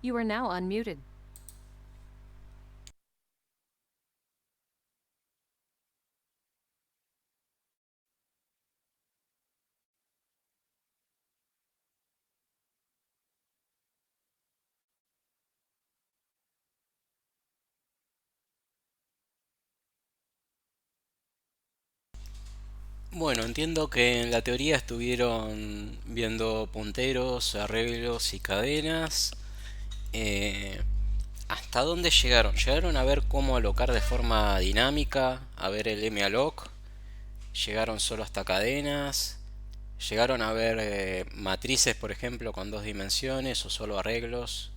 You are now unmuted. Bueno, entiendo que en la teoría estuvieron viendo punteros, arreglos y cadenas. Eh, ¿Hasta dónde llegaron? ¿Llegaron a ver cómo alocar de forma dinámica? ¿A ver el M-alloc? ¿Llegaron solo hasta cadenas? ¿Llegaron a ver matrices, por ejemplo, con dos dimensiones o solo arreglos?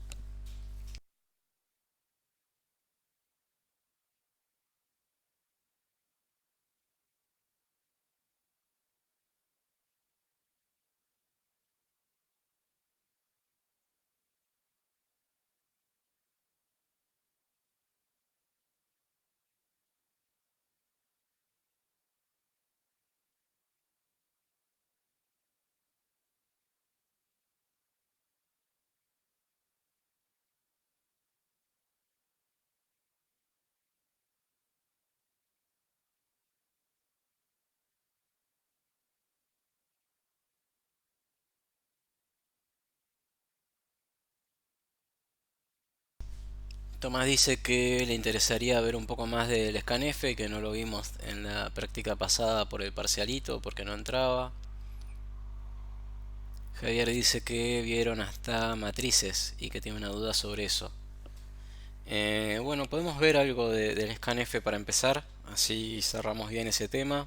Tomás dice que le interesaría ver un poco más del scanf, que no lo vimos en la práctica pasada por el parcialito, porque no entraba. Javier dice que vieron hasta matrices y que tiene una duda sobre eso. Bueno, podemos ver algo del scanf para empezar, así cerramos bien ese tema.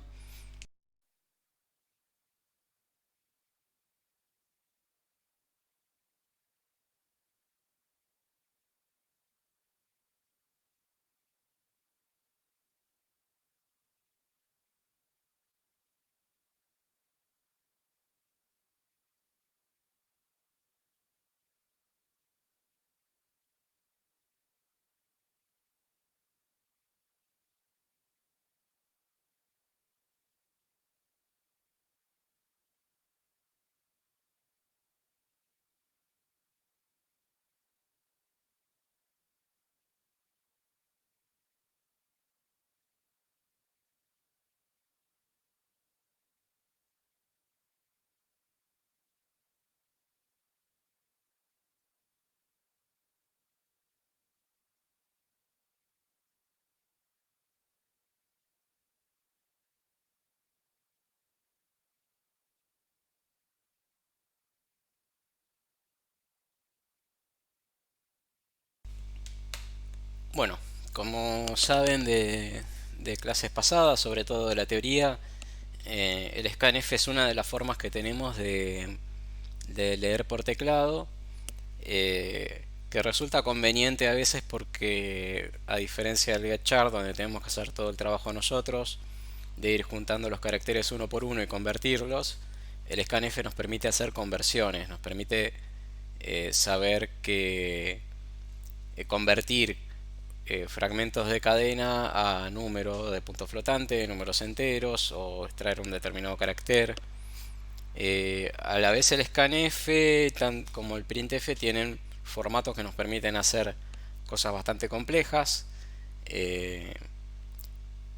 Bueno, como saben de clases pasadas, sobre todo de la teoría, el scanf es una de las formas que tenemos de leer por teclado, que resulta conveniente a veces porque, a diferencia del getchar, donde tenemos que hacer todo el trabajo nosotros, de ir juntando los caracteres uno por uno y convertirlos, el scanf nos permite hacer conversiones, nos permite saber que convertir fragmentos de cadena a números de punto flotante, números enteros o extraer un determinado carácter. A la vez el scanf como el printf tienen formatos que nos permiten hacer cosas bastante complejas, eh,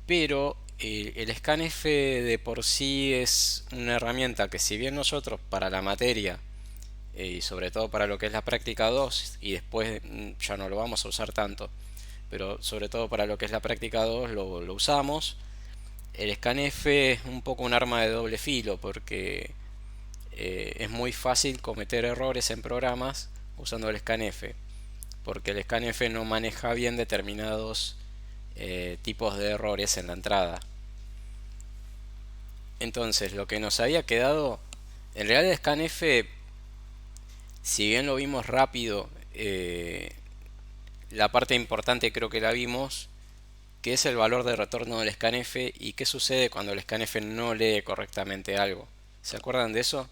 pero el scanf de por sí es una herramienta que, si bien nosotros para la materia y sobre todo para lo que es la práctica 2 y después ya no lo vamos a usar tanto, pero sobre todo para lo que es la práctica 2 lo usamos. El scanf es un poco un arma de doble filo porque es muy fácil cometer errores en programas usando el scanf, porque el scanf no maneja bien determinados tipos de errores en la entrada. Entonces, lo que nos había quedado, en realidad el scanf, si bien lo vimos rápido, la parte importante creo que la vimos, que es el valor de retorno del scanf y qué sucede cuando el scanf no lee correctamente algo. ¿Se acuerdan de eso?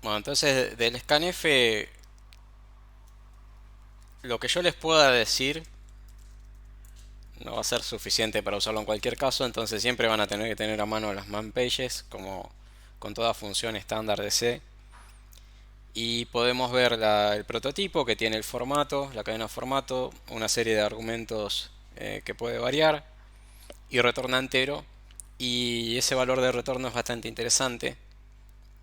Bueno, entonces del scanf lo que yo les pueda decir no va a ser suficiente para usarlo en cualquier caso, entonces siempre van a tener que tener a mano las man pages como con toda función estándar de C. Y podemos ver el prototipo que tiene el formato, la cadena formato, una serie de argumentos que puede variar y retorna entero. Y ese valor de retorno es bastante interesante.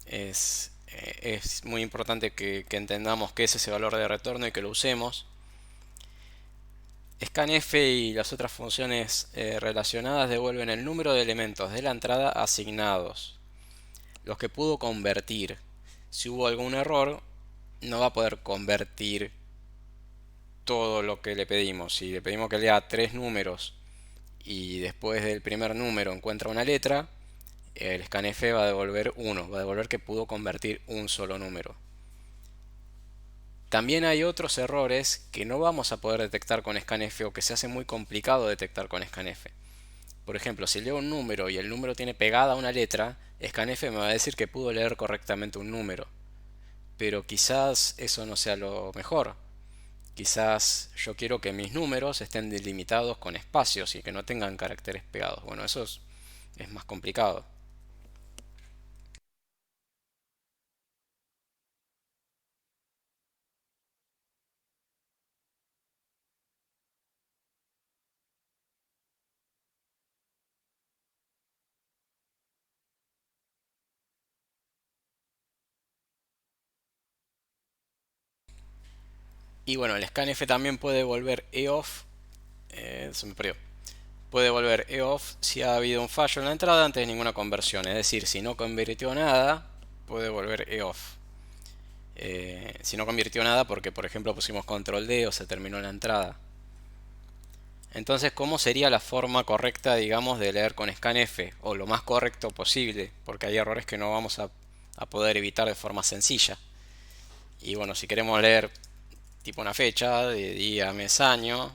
Es muy importante que entendamos qué es ese valor de retorno y que lo usemos. Scanf y las otras funciones relacionadas devuelven el número de elementos de la entrada asignados, los que pudo convertir. Si hubo algún error, no va a poder convertir todo lo que le pedimos. Si le pedimos que lea tres números y después del primer número encuentra una letra, el scanf va a devolver uno, va a devolver que pudo convertir un solo número. También hay otros errores que no vamos a poder detectar con scanf o que se hace muy complicado detectar con scanf. Por ejemplo, si leo un número y el número tiene pegada una letra, scanf me va a decir que pudo leer correctamente un número. Pero quizás eso no sea lo mejor. Quizás yo quiero que mis números estén delimitados con espacios y que no tengan caracteres pegados. Bueno, eso es más complicado. Y bueno, el scanf también puede volver eoff. Se me perdió. Puede volver eoff si ha habido un fallo en la entrada antes de ninguna conversión. Es decir, si no convirtió nada, puede volver eoff. Si no convirtió nada porque, por ejemplo, pusimos control D o se terminó la entrada. Entonces, ¿cómo sería la forma correcta, digamos, de leer con scanf? O lo más correcto posible, porque hay errores que no vamos a poder evitar de forma sencilla. Y bueno, si queremos leer tipo una fecha de día, mes, año,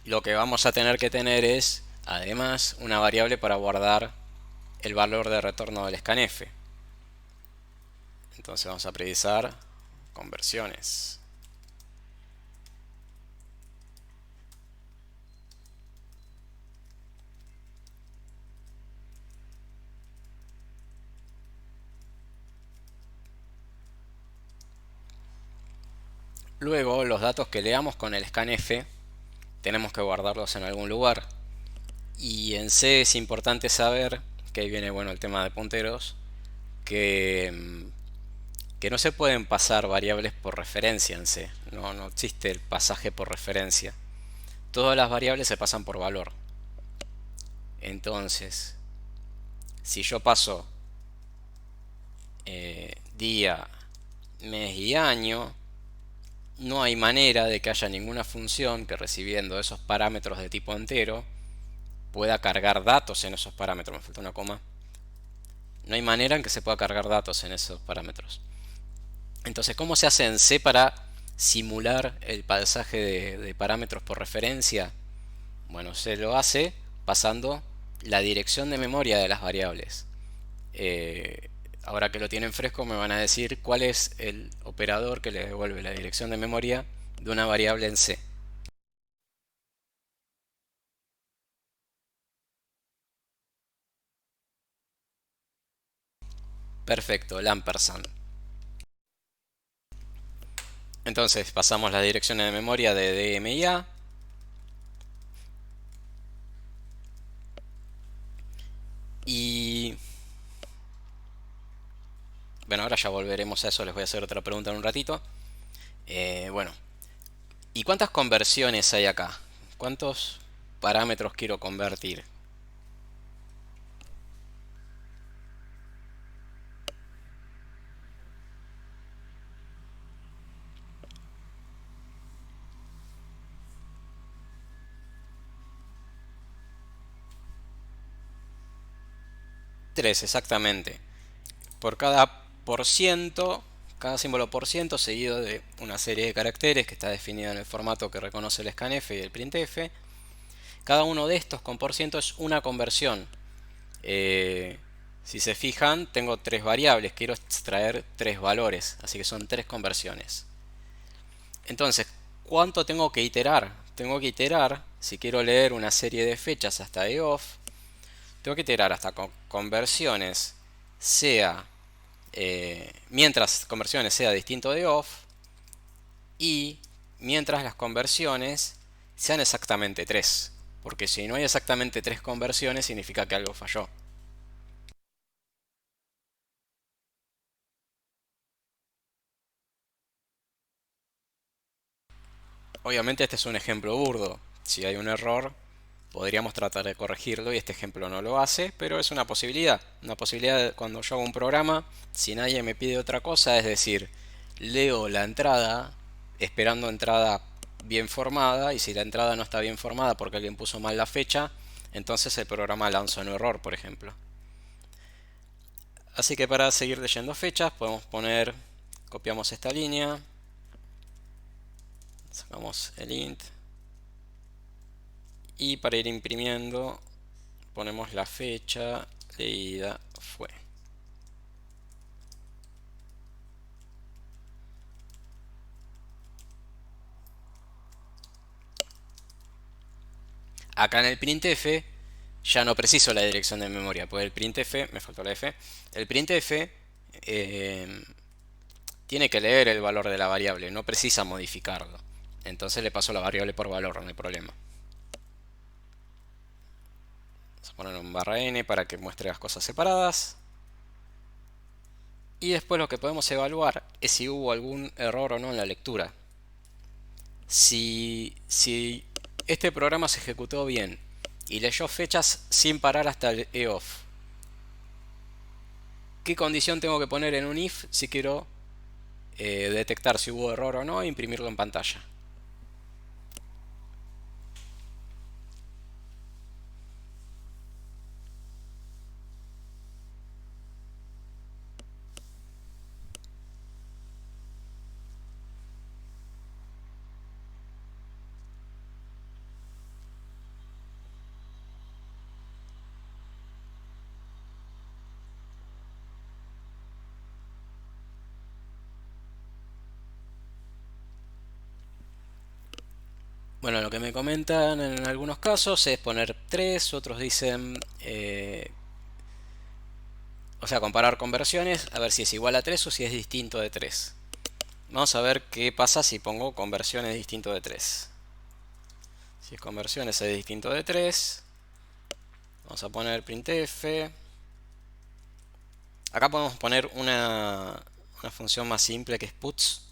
lo que vamos a tener que tener es, además, una variable para guardar el valor de retorno del scanf. Entonces vamos a precisar conversiones. Luego, los datos que leamos con el scanf tenemos que guardarlos en algún lugar. Y en C es importante saber, que ahí viene bueno el tema de punteros, que, que no se pueden pasar variables por referencia en C. No existe el pasaje por referencia. Todas las variables se pasan por valor. Entonces, si yo paso día, mes y año, no hay manera de que haya ninguna función que recibiendo esos parámetros de tipo entero pueda cargar datos en esos parámetros. Me falta una coma. No hay manera en que se pueda cargar datos en esos parámetros. Entonces, ¿cómo se hace en C para simular el pasaje de parámetros por referencia? Bueno, se lo hace pasando la dirección de memoria de las variables. Ahora que lo tienen fresco me van a decir cuál es el operador que le devuelve la dirección de memoria de una variable en C. Perfecto, el ampersand. Entonces pasamos las direcciones de memoria de DM y A. Y bueno, ahora ya volveremos a eso, les voy a hacer otra pregunta en un ratito. Bueno, ¿y cuántas conversiones hay acá? ¿Cuántos parámetros quiero convertir? Tres, exactamente. Por cada por ciento, cada símbolo por ciento seguido de una serie de caracteres que está definida en el formato que reconoce el scanf y el printf. Cada uno de estos con por ciento es una conversión. Si se fijan, tengo tres variables, quiero extraer tres valores, así que son tres conversiones. Entonces, ¿cuánto tengo que iterar? Tengo que iterar, si quiero leer una serie de fechas hasta EOF, tengo que iterar hasta conversiones sea, mientras conversiones sea distinto de OFF y mientras las conversiones sean exactamente tres. Porque si no hay exactamente tres conversiones significa que algo falló. Obviamente este es un ejemplo burdo. Si hay un error, podríamos tratar de corregirlo y este ejemplo no lo hace, pero es una posibilidad. Una posibilidad cuando yo hago un programa, si nadie me pide otra cosa, es decir, leo la entrada esperando entrada bien formada y si la entrada no está bien formada porque alguien puso mal la fecha, entonces el programa lanza un error, por ejemplo. Así que para seguir leyendo fechas podemos poner, copiamos esta línea, sacamos el int y para ir imprimiendo ponemos la fecha leída fue. Acá en el printf ya no preciso la dirección de memoria, porque el printf, me faltó la f, el printf tiene que leer el valor de la variable, no precisa modificarlo. Entonces le paso la variable por valor, no hay problema. Vamos a poner un barra n para que muestre las cosas separadas. Y después lo que podemos evaluar es si hubo algún error o no en la lectura. Si este programa se ejecutó bien y leyó fechas sin parar hasta el EOF, ¿qué condición tengo que poner en un if si quiero detectar si hubo error o no e imprimirlo en pantalla? Bueno, lo que me comentan en algunos casos es poner 3, otros dicen, o sea, comparar conversiones, a ver si es igual a 3 o si es distinto de 3. Vamos a ver qué pasa si pongo conversiones distinto de 3. Si es conversiones es distinto de 3, vamos a poner printf. Acá podemos poner una función más simple que es puts.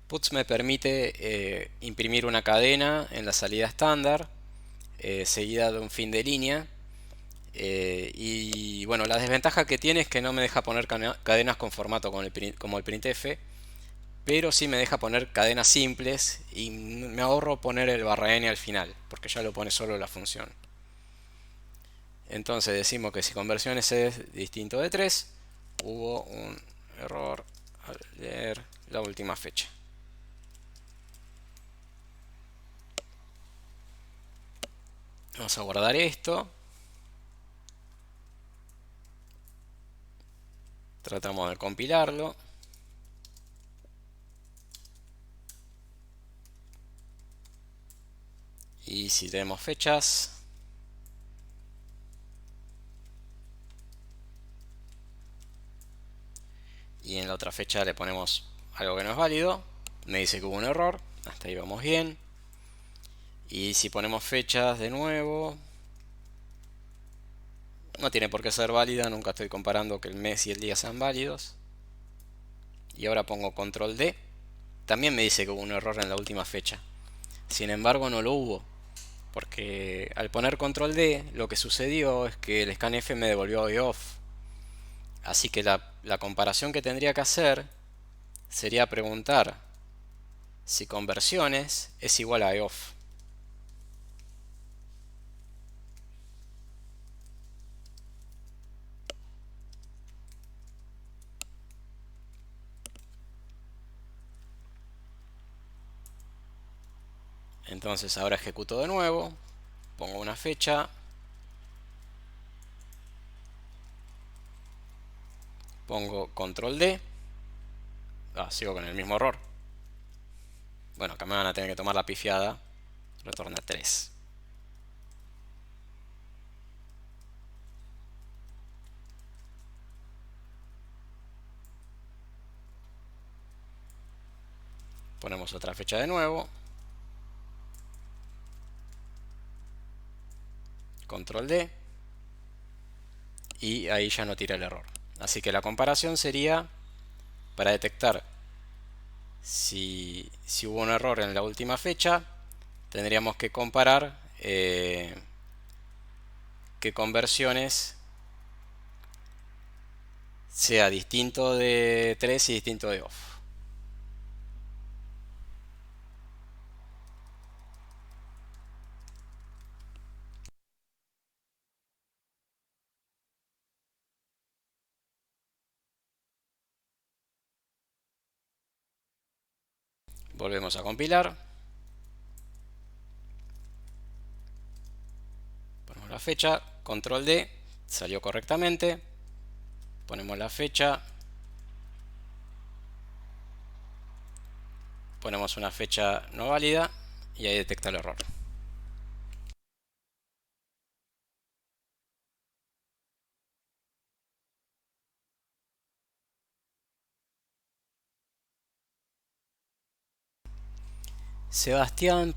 Puts me permite imprimir una cadena en la salida estándar, seguida de un fin de línea. Y bueno, la desventaja que tiene es que no me deja poner cadenas con formato como el printf, pero sí me deja poner cadenas simples y me ahorro poner el barra n al final, porque ya lo pone solo la función. Entonces decimos que si conversiones es distinto de 3, hubo un error al leer la última fecha. Vamos a guardar esto. Tratamos de compilarlo. Y si tenemos fechas, y en la otra fecha le ponemos algo que no es válido, me dice que hubo un error, hasta ahí vamos bien. Y si ponemos fechas de nuevo, no tiene por qué ser válida, nunca estoy comparando que el mes y el día sean válidos. Y ahora pongo control D, también me dice que hubo un error en la última fecha. Sin embargo no lo hubo, porque al poner control D lo que sucedió es que el scanf me devolvió off. Así que la comparación que tendría que hacer sería preguntar si conversiones es igual a EOF. Entonces ahora ejecuto de nuevo, pongo una fecha pongo control D. Sigo con el mismo error. Bueno, acá me van a tener que tomar la pifiada. Retorna 3. Ponemos otra fecha de nuevo. Control D. Y ahí ya no tira el error. Así que la comparación sería para detectar si hubo un error en la última fecha. Tendríamos que comparar qué conversiones sea distinto de 3 y distinto de off. Volvemos a compilar. Ponemos la fecha, control D, salió correctamente. Ponemos la fecha. Ponemos una fecha no válida y ahí detecta el error. Sebastián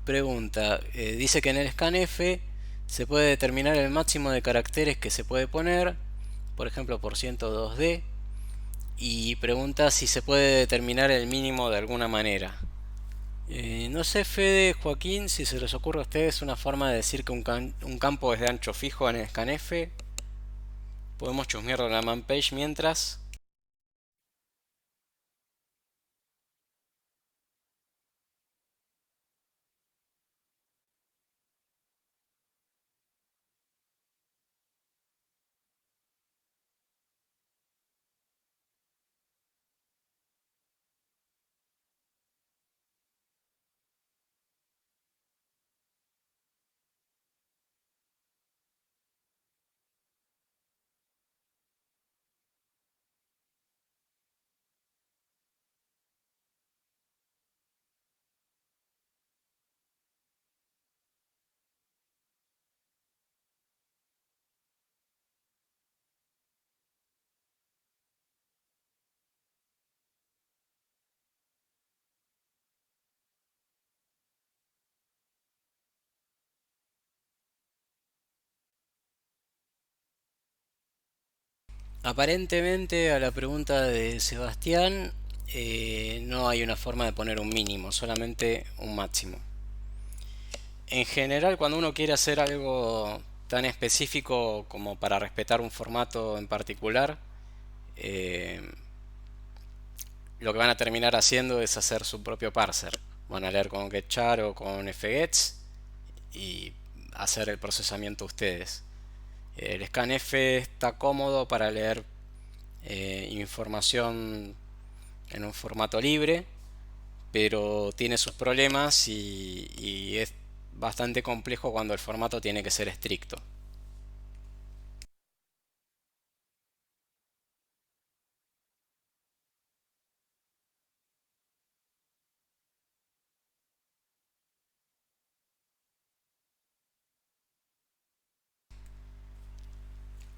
pregunta, dice que en el scanf se puede determinar el máximo de caracteres que se puede poner, por ejemplo por 102D, y pregunta si se puede determinar el mínimo de alguna manera. No sé, Fede, Joaquín, si se les ocurre a ustedes una forma de decir que un campo es de ancho fijo en el scanf. Podemos chusmear la man page mientras. Aparentemente a la pregunta de Sebastián no hay una forma de poner un mínimo, solamente un máximo. En general, cuando uno quiere hacer algo tan específico como para respetar un formato en particular, eh, lo que van a terminar haciendo es hacer su propio parser. Van a leer con getchar o con fgets y hacer el procesamiento ustedes. El scanf está cómodo para leer información en un formato libre, pero tiene sus problemas y es bastante complejo cuando el formato tiene que ser estricto.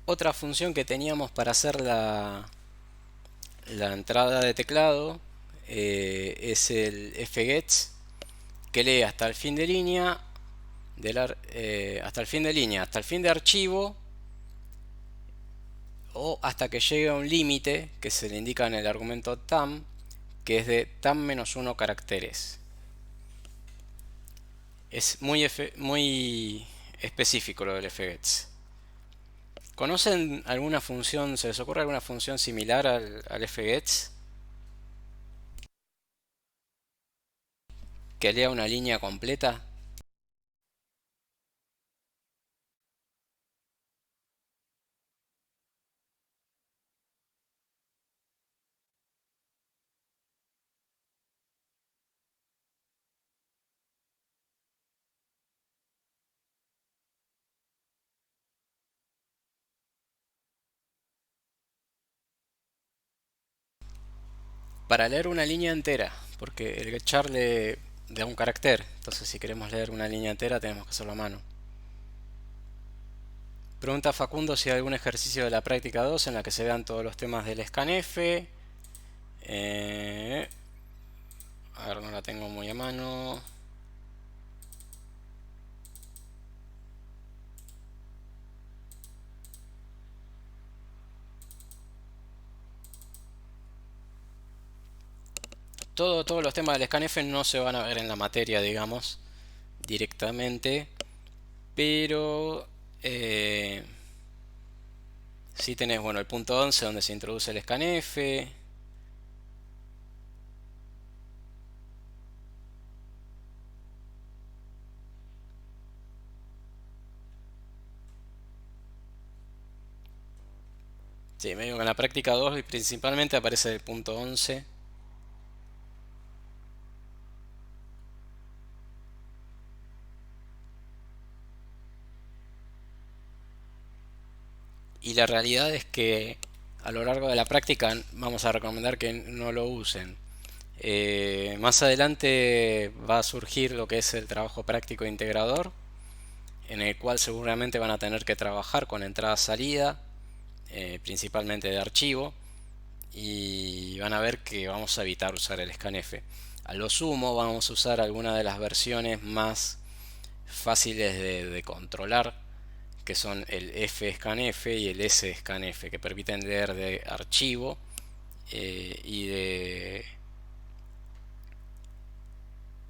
Otra función que teníamos para hacer la entrada de teclado es el fgets, que lee hasta el fin de línea, hasta el fin de línea, hasta el fin de archivo o hasta que llegue a un límite que se le indica en el argumento tam, que es de tam-1 caracteres. Es muy específico lo del fgets. ¿Conocen alguna función, se les ocurre alguna función similar al fgets que lea una línea completa? Para leer una línea entera, porque el getchar le da un carácter. Entonces, si queremos leer una línea entera, tenemos que hacerlo a mano. Pregunta Facundo si hay algún ejercicio de la práctica 2 en la que se vean todos los temas del scanf. A ver, no la tengo muy a mano. Todos los temas del scanf no se van a ver en la materia, digamos, directamente, pero sí tenés, bueno, el punto 11 donde se introduce el scanf. Sí, medio que en la práctica 2 y principalmente aparece el punto 11. Y la realidad es que a lo largo de la práctica vamos a recomendar que no lo usen. Más adelante va a surgir lo que es el trabajo práctico integrador, en el cual seguramente van a tener que trabajar con entrada-salida, principalmente de archivo, y van a ver que vamos a evitar usar el scanf. A lo sumo vamos a usar alguna de las versiones más fáciles de controlar, que son el fscanf y el scanf, que permiten leer de archivo y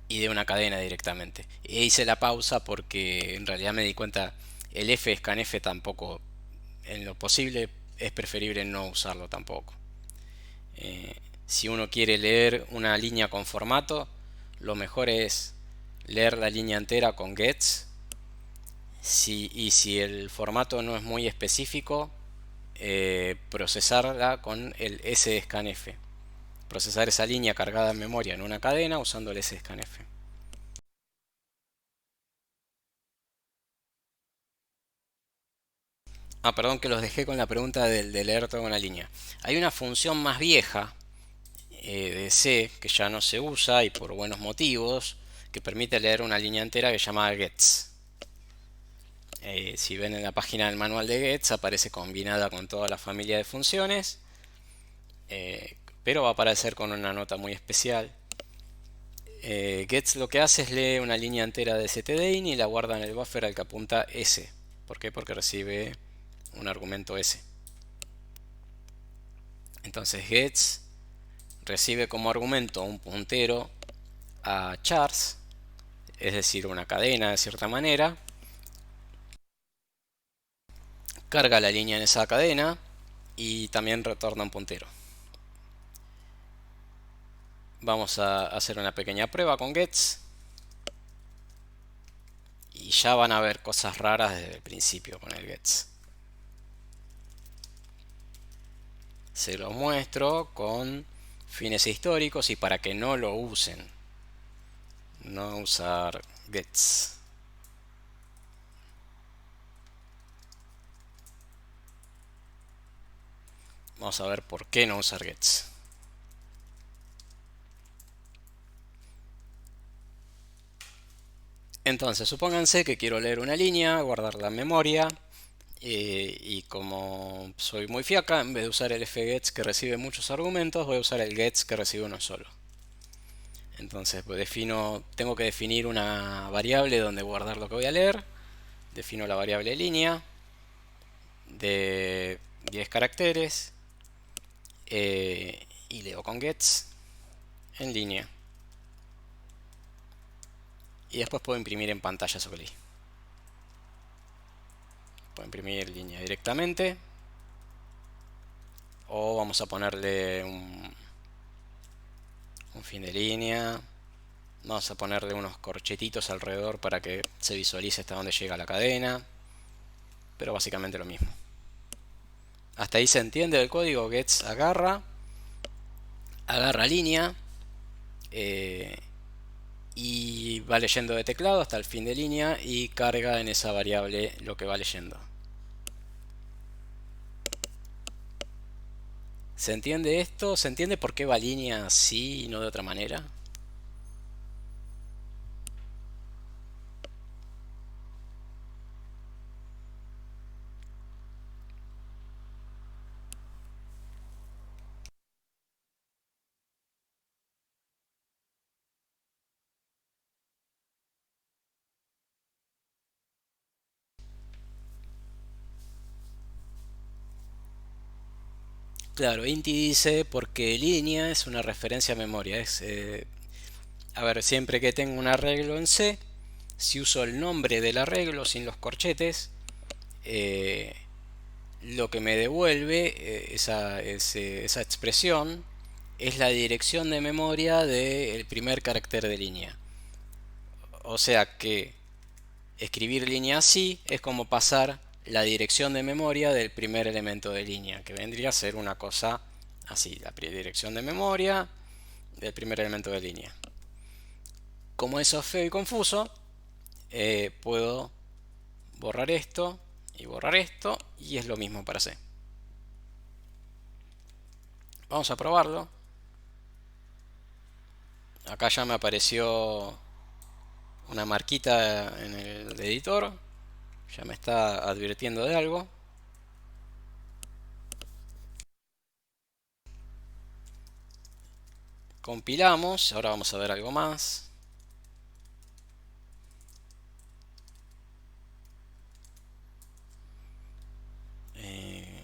de una cadena directamente. E hice la pausa porque en realidad me di cuenta el fscanf tampoco, en lo posible es preferible no usarlo tampoco. Si uno quiere leer una línea con formato, lo mejor es leer la línea entera con gets. Y si el formato no es muy específico, procesarla con el scanf. Procesar esa línea cargada en memoria en una cadena usando el scanf. Ah, perdón que los dejé con la pregunta de leer toda una línea. Hay una función más vieja de C que ya no se usa y por buenos motivos, que permite leer una línea entera que se llama gets. Si ven en la página del manual de gets aparece combinada con toda la familia de funciones, pero va a aparecer con una nota muy especial. Gets lo que hace es lee una línea entera de stdin y la guarda en el buffer al que apunta S. ¿Por qué? Porque recibe un argumento S. Entonces gets recibe como argumento un puntero a chars, es decir, una cadena de cierta manera, carga la línea en esa cadena y también retorna un puntero. Vamos a hacer una pequeña prueba con gets y ya van a ver cosas raras desde el principio con el gets. Se los muestro con fines históricos y para que no lo usen. No usar gets. Vamos a ver por qué no usar gets. Entonces, supónganse que quiero leer una línea, guardarla en memoria, y como soy muy fiaca, en vez de usar el fgets que recibe muchos argumentos, voy a usar el gets que recibe uno solo. Entonces, pues tengo que definir una variable donde guardar lo que voy a leer. Defino la variable línea de 10 caracteres y leo con gets en línea. Y después puedo imprimir en pantalla eso que leí. Puedo imprimir línea directamente. O vamos a ponerle un fin de línea. Vamos a ponerle unos corchetitos alrededor para que se visualice hasta dónde llega la cadena. Pero básicamente lo mismo. Hasta ahí se entiende el código. Gets agarra línea y va leyendo de teclado hasta el fin de línea y carga en esa variable lo que va leyendo. ¿Se entiende esto? ¿Se entiende por qué va línea así y no de otra manera? Claro, Inti dice porque línea es una referencia a memoria. A ver, siempre que tengo un arreglo en C, si uso el nombre del arreglo sin los corchetes, eh, lo que me devuelve esa expresión es la dirección de memoria del primer carácter de línea. O sea que escribir línea así es como pasar la dirección de memoria del primer elemento de línea, que vendría a ser una cosa así, la dirección de memoria del primer elemento de línea. Como eso es feo y confuso, puedo borrar esto y borrar esto y es lo mismo para C. Vamos a probarlo. Acá ya me apareció una marquita en el editor, ya me está advirtiendo de algo. Compilamos, ahora vamos a ver algo más. Eh,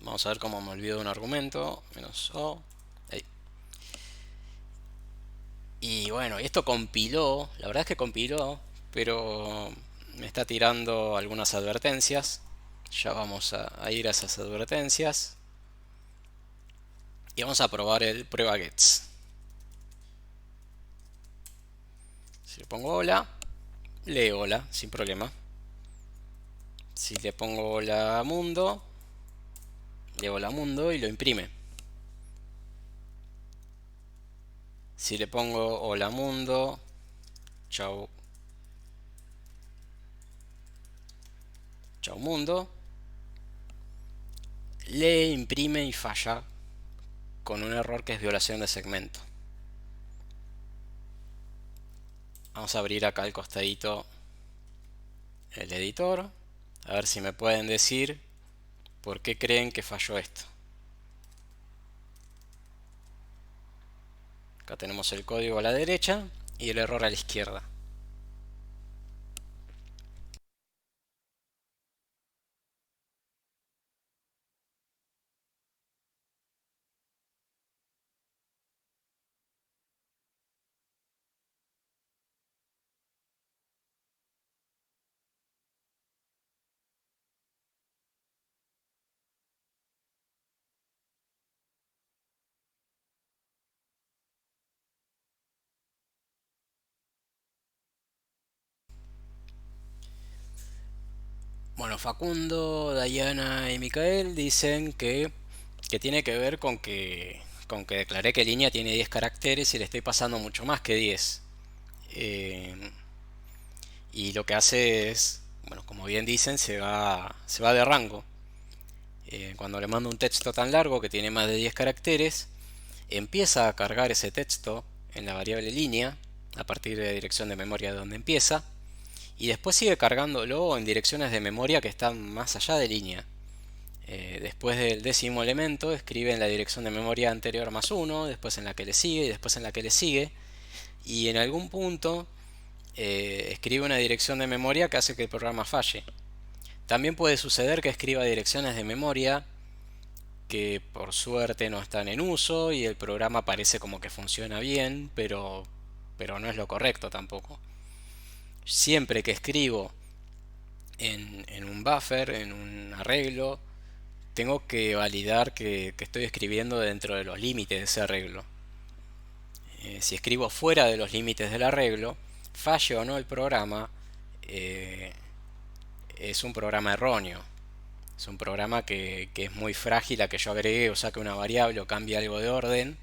Vamos a ver cómo me olvido de un argumento. Menos O. Ahí. Y bueno, esto compiló. La verdad es que compiló. Pero me está tirando algunas advertencias. Ya vamos a ir a esas advertencias. Y vamos a probar el prueba gets. Si le pongo hola, lee hola sin problema. Si le pongo hola mundo, lee hola mundo y lo imprime. Si le pongo hola mundo, chau, chau mundo, lee, imprime y falla con un error que es violación de segmento. Vamos a abrir acá al costadito el editor, a ver si me pueden decir por qué creen que falló esto. Acá tenemos el código a la derecha y el error a la izquierda. Bueno, Facundo, Dayana y Micael dicen que tiene que ver con que declaré que línea tiene 10 caracteres y le estoy pasando mucho más que 10. Eh, y lo que hace es, bueno, como bien dicen, se va de rango. Cuando le mando un texto tan largo que tiene más de 10 caracteres, empieza a cargar ese texto en la variable línea a partir de la dirección de memoria de donde empieza y después sigue cargándolo en direcciones de memoria que están más allá de línea. Después del décimo elemento escribe en la dirección de memoria anterior más uno, después en la que le sigue y después en la que le sigue, y en algún punto escribe una dirección de memoria que hace que el programa falle. También puede suceder que escriba direcciones de memoria que por suerte no están en uso y el programa parece como que funciona bien, pero no es lo correcto tampoco. Siempre que escribo en un buffer, en un arreglo, tengo que validar que estoy escribiendo dentro de los límites de ese arreglo. Si escribo fuera de los límites del arreglo, falle o no el programa, eh, es un programa erróneo. Es un programa que es muy frágil a que yo agregue o saque una variable o cambie algo de orden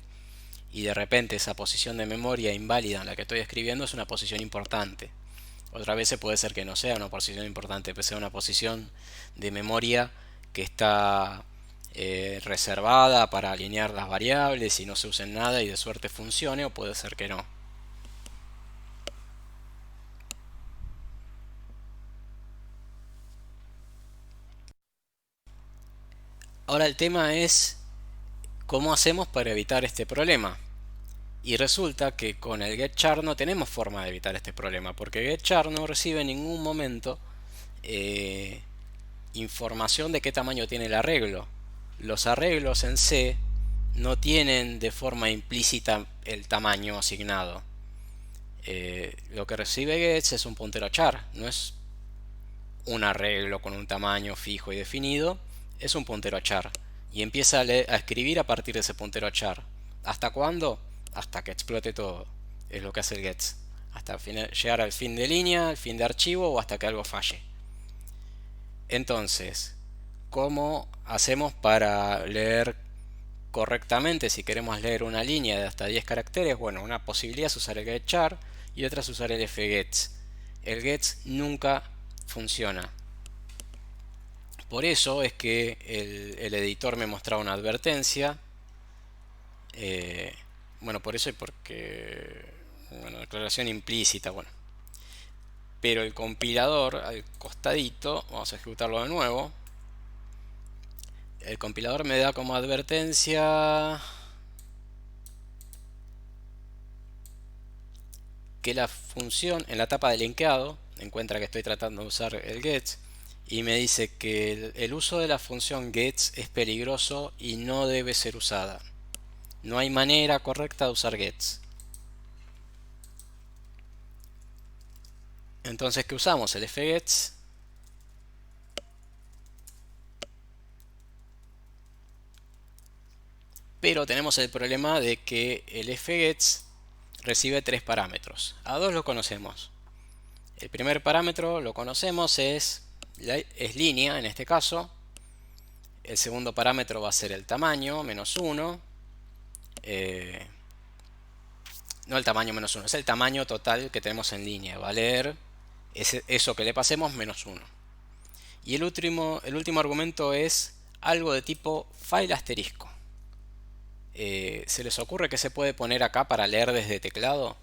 y de repente esa posición de memoria inválida en la que estoy escribiendo es una posición importante. Otra vez puede ser que no sea una posición importante, que sea una posición de memoria que está reservada para alinear las variables y no se use en nada y de suerte funcione, o puede ser que no. Ahora el tema es cómo hacemos para evitar este problema. Y resulta que con el getChar no tenemos forma de evitar este problema, porque getChar no recibe en ningún momento eh, información de qué tamaño tiene el arreglo. Los arreglos en C no tienen de forma implícita el tamaño asignado. Lo que recibe Gets es un puntero a char, no es un arreglo con un tamaño fijo y definido, es un puntero a char. Y empieza a escribir a partir de ese puntero a char. ¿Hasta cuándo? Hasta que explote todo. Es lo que hace el gets. Hasta llegar al fin de línea, al fin de archivo o hasta que algo falle. Entonces, ¿cómo hacemos para leer correctamente? Si queremos leer una línea de hasta 10 caracteres, bueno, una posibilidad es usar el getchar y otra es usar el fgets. El gets nunca funciona. Por eso es que el editor me mostraba una advertencia. Bueno, por eso y porque... Bueno, declaración implícita, bueno. Pero el compilador al costadito, vamos a ejecutarlo de nuevo. El compilador me da como advertencia que la función en la etapa de linkeado encuentra que estoy tratando de usar el gets y me dice que el uso de la función gets es peligroso y no debe ser usada. No hay manera correcta de usar gets. Entonces, ¿qué usamos? El fgets. Pero tenemos el problema de que el fgets recibe tres parámetros. A dos lo conocemos. El primer parámetro lo conocemos, es línea en este caso. El segundo parámetro va a ser el tamaño, menos 1. No el tamaño menos 1, es el tamaño total que tenemos en línea. Va a leer eso que le pasemos menos 1. Y el último argumento es algo de tipo file asterisco. ¿Se les ocurre qué se puede poner acá para leer desde teclado?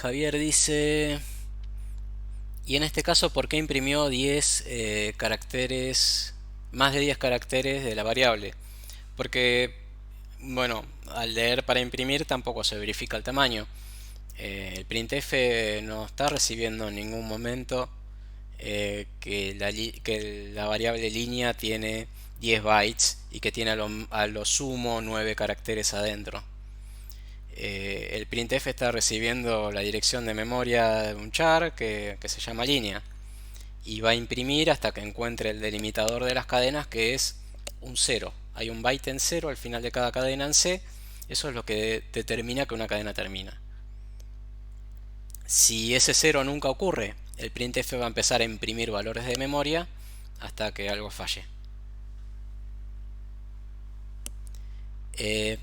Javier dice... Y en este caso, ¿por qué imprimió 10 caracteres, más de 10 caracteres de la variable? Porque, bueno, al leer para imprimir tampoco se verifica el tamaño. El printf no está recibiendo en ningún momento que la variable línea tiene 10 bytes y que tiene a lo sumo 9 caracteres adentro. El printf está recibiendo la dirección de memoria de un char que se llama línea y va a imprimir hasta que encuentre el delimitador de las cadenas, que es un 0. Hay un byte en 0 al final de cada cadena en C. Eso es lo que determina que una cadena termina. Si ese 0 nunca ocurre, el printf va a empezar a imprimir valores de memoria hasta que algo falle.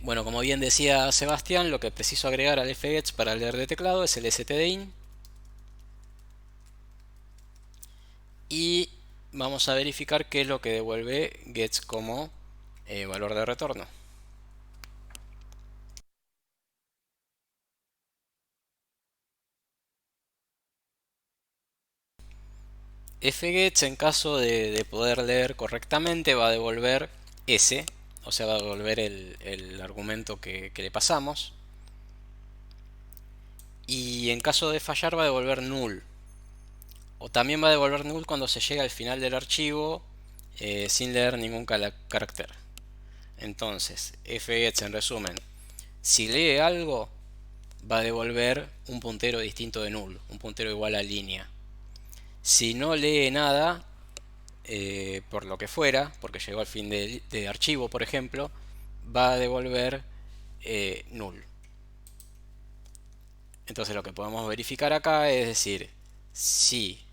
Bueno, como bien decía Sebastián, lo que preciso agregar al fgets para leer de teclado es el stdin. Y vamos a verificar qué es lo que devuelve gets como valor de retorno. Fgets, en caso de poder leer correctamente, va a devolver S, o sea, va a devolver el argumento que le pasamos. Y en caso de fallar va a devolver null. O también va a devolver null cuando se llega al final del archivo sin leer ningún carácter. Entonces, fgets en resumen, si lee algo, va a devolver un puntero distinto de null, un puntero igual a línea. Si no lee nada, por lo que fuera, porque llegó al fin de archivo, por ejemplo, va a devolver null. Entonces lo que podemos verificar acá es decir, si,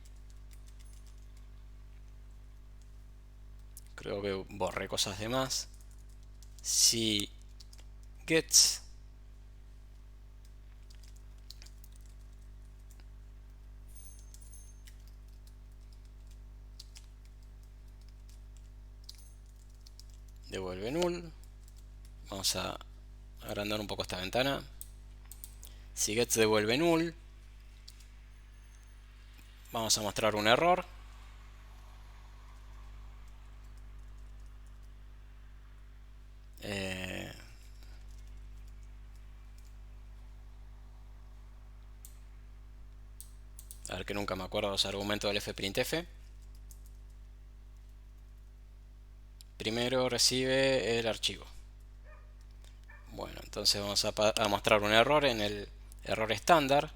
creo que borré cosas de más, si gets devuelve null, vamos a agrandar un poco esta ventana, si gets devuelve null, vamos a mostrar un error. Eh, a ver, que nunca me acuerdo los argumentos del fprintf. Primero recibe el archivo. Bueno, entonces vamos a mostrar un error en el error estándar.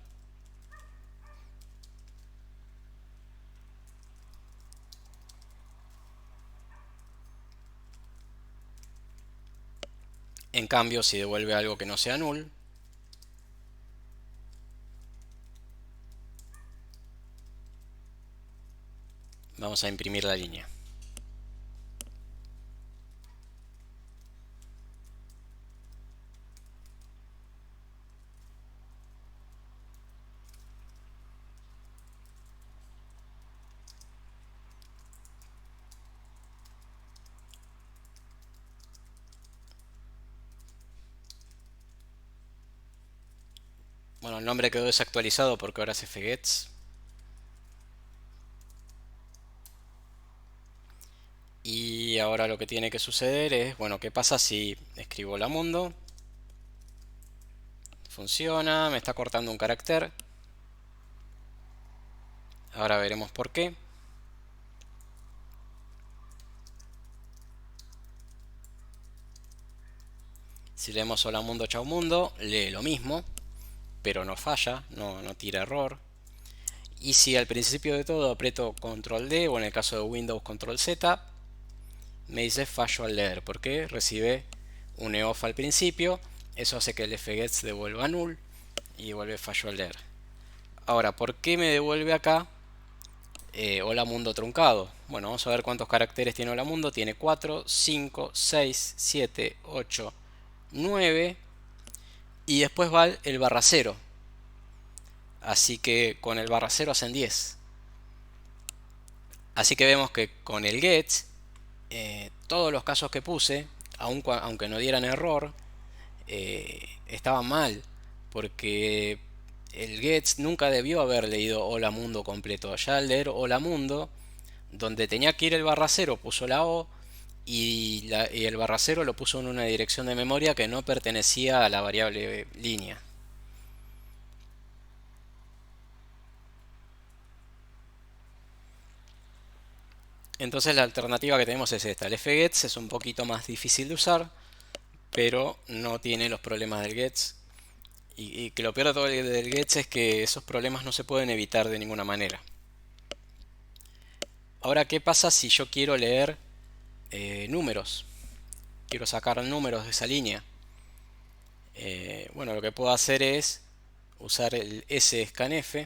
En cambio, si devuelve algo que no sea null, vamos a imprimir la línea. Bueno, el nombre quedó desactualizado porque ahora es fgets. Y ahora lo que tiene que suceder es, bueno, ¿qué pasa si escribo la mundo? Funciona, me está cortando un carácter. Ahora veremos por qué. Si leemos hola mundo, chau mundo, lee lo mismo, pero no falla, no tira error. Y si al principio de todo aprieto control D o en el caso de Windows control Z, me dice fallo al leer, porque recibe un EOF al principio, eso hace que el fgets devuelva null y vuelve fallo al leer. Ahora, ¿por qué me devuelve acá hola mundo truncado? Bueno, vamos a ver cuántos caracteres tiene hola mundo. Tiene 4, 5, 6, 7, 8, 9 y después va el barra 0. Así que con el barra 0 hacen 10. Así que vemos que con el get, todos los casos que puse, aunque no dieran error, estaban mal. Porque el gets nunca debió haber leído hola mundo completo. Ya al leer hola mundo, donde tenía que ir el barra 0 puso la O y el barra 0 lo puso en una dirección de memoria que no pertenecía a la variable línea. Entonces la alternativa que tenemos es esta. El fgets es un poquito más difícil de usar, pero no tiene los problemas del gets. Y que lo peor de todo del gets es que esos problemas no se pueden evitar de ninguna manera. Ahora, ¿qué pasa si yo quiero leer números? Quiero sacar números de esa línea. Bueno, lo que puedo hacer es usar el scanf.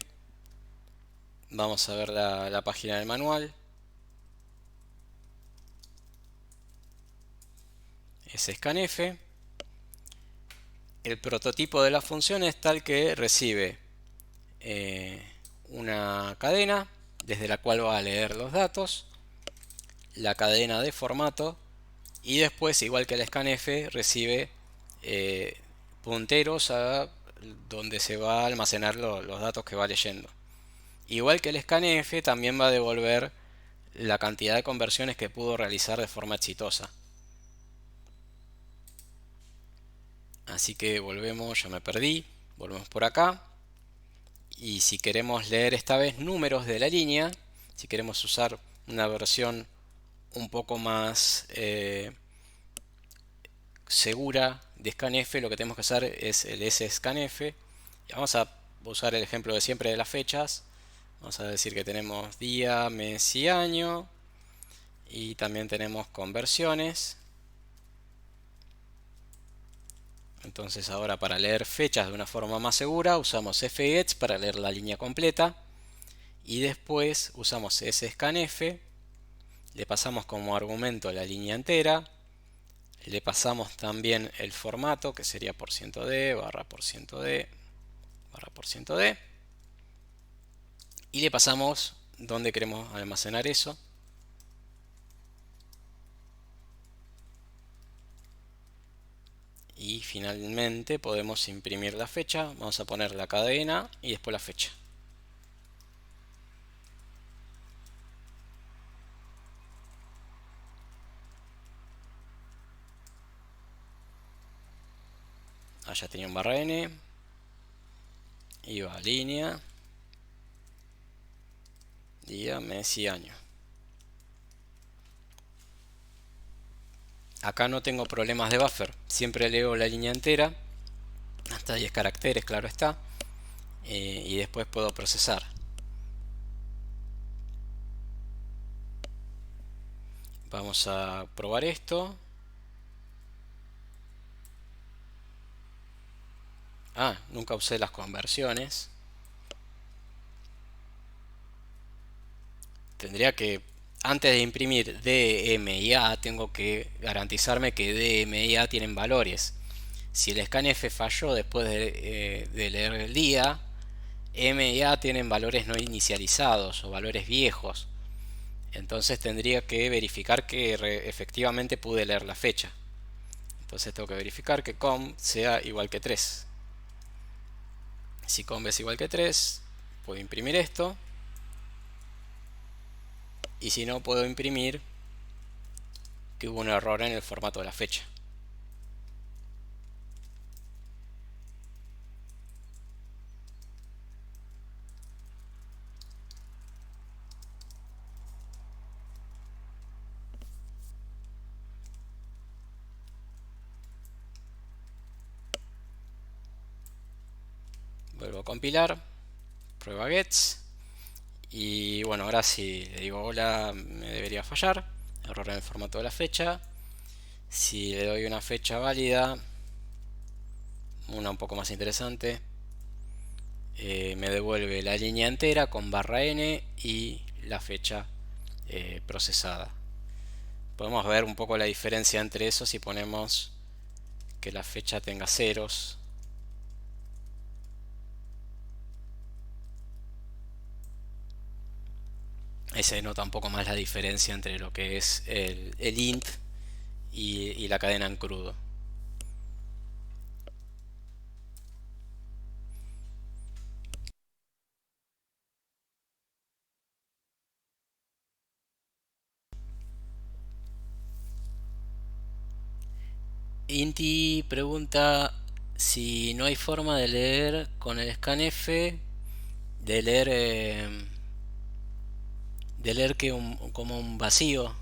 Vamos a ver la página del manual. Scanf. El prototipo de la función es tal que recibe una cadena desde la cual va a leer los datos, la cadena de formato y después, igual que el scanf, recibe punteros a donde se va a almacenar los datos que va leyendo. Igual que el scanf, también va a devolver la cantidad de conversiones que pudo realizar de forma exitosa. Así que volvemos, ya me perdí, volvemos por acá. Y si queremos leer esta vez números de la línea, si queremos usar una versión un poco más segura de scanf, lo que tenemos que hacer es el scanf. Y vamos a usar el ejemplo de siempre de las fechas. Vamos a decir que tenemos día, mes y año. Y también tenemos conversiones. Entonces ahora para leer fechas de una forma más segura usamos fgetch para leer la línea completa y después usamos scanf, le pasamos como argumento la línea entera, le pasamos también el formato que sería %d barra %d barra %d y le pasamos dónde queremos almacenar eso. Y finalmente podemos imprimir la fecha. Vamos a poner la cadena y después la fecha. Ya tenía un barra n, iba a línea, día, mes y año. Acá no tengo problemas de buffer, siempre leo la línea entera, hasta 10 caracteres, claro está, y después puedo procesar. Vamos a probar esto. Nunca usé las conversiones. Tendría que, antes de imprimir D, M y A, tengo que garantizarme que D, M y A tienen valores. Si el scanf falló después de leer el día, M y A tienen valores no inicializados o valores viejos. Entonces tendría que verificar que efectivamente pude leer la fecha. Entonces tengo que verificar que com sea igual que 3. Si com es igual que 3, puedo imprimir esto. Y si no, puedo imprimir que hubo un error en el formato de la fecha. Vuelvo a compilar, prueba gets. Y bueno, ahora si le digo hola me debería fallar. Error en el formato de la fecha. Si le doy una fecha válida, una un poco más interesante, me devuelve la línea entera con barra n y la fecha procesada. Podemos ver un poco la diferencia entre eso si ponemos que la fecha tenga ceros. Ahí se nota un poco más la diferencia entre lo que es el int y la cadena en crudo. Inti pregunta si no hay forma de leer con el scanf, de leer que como un vacío.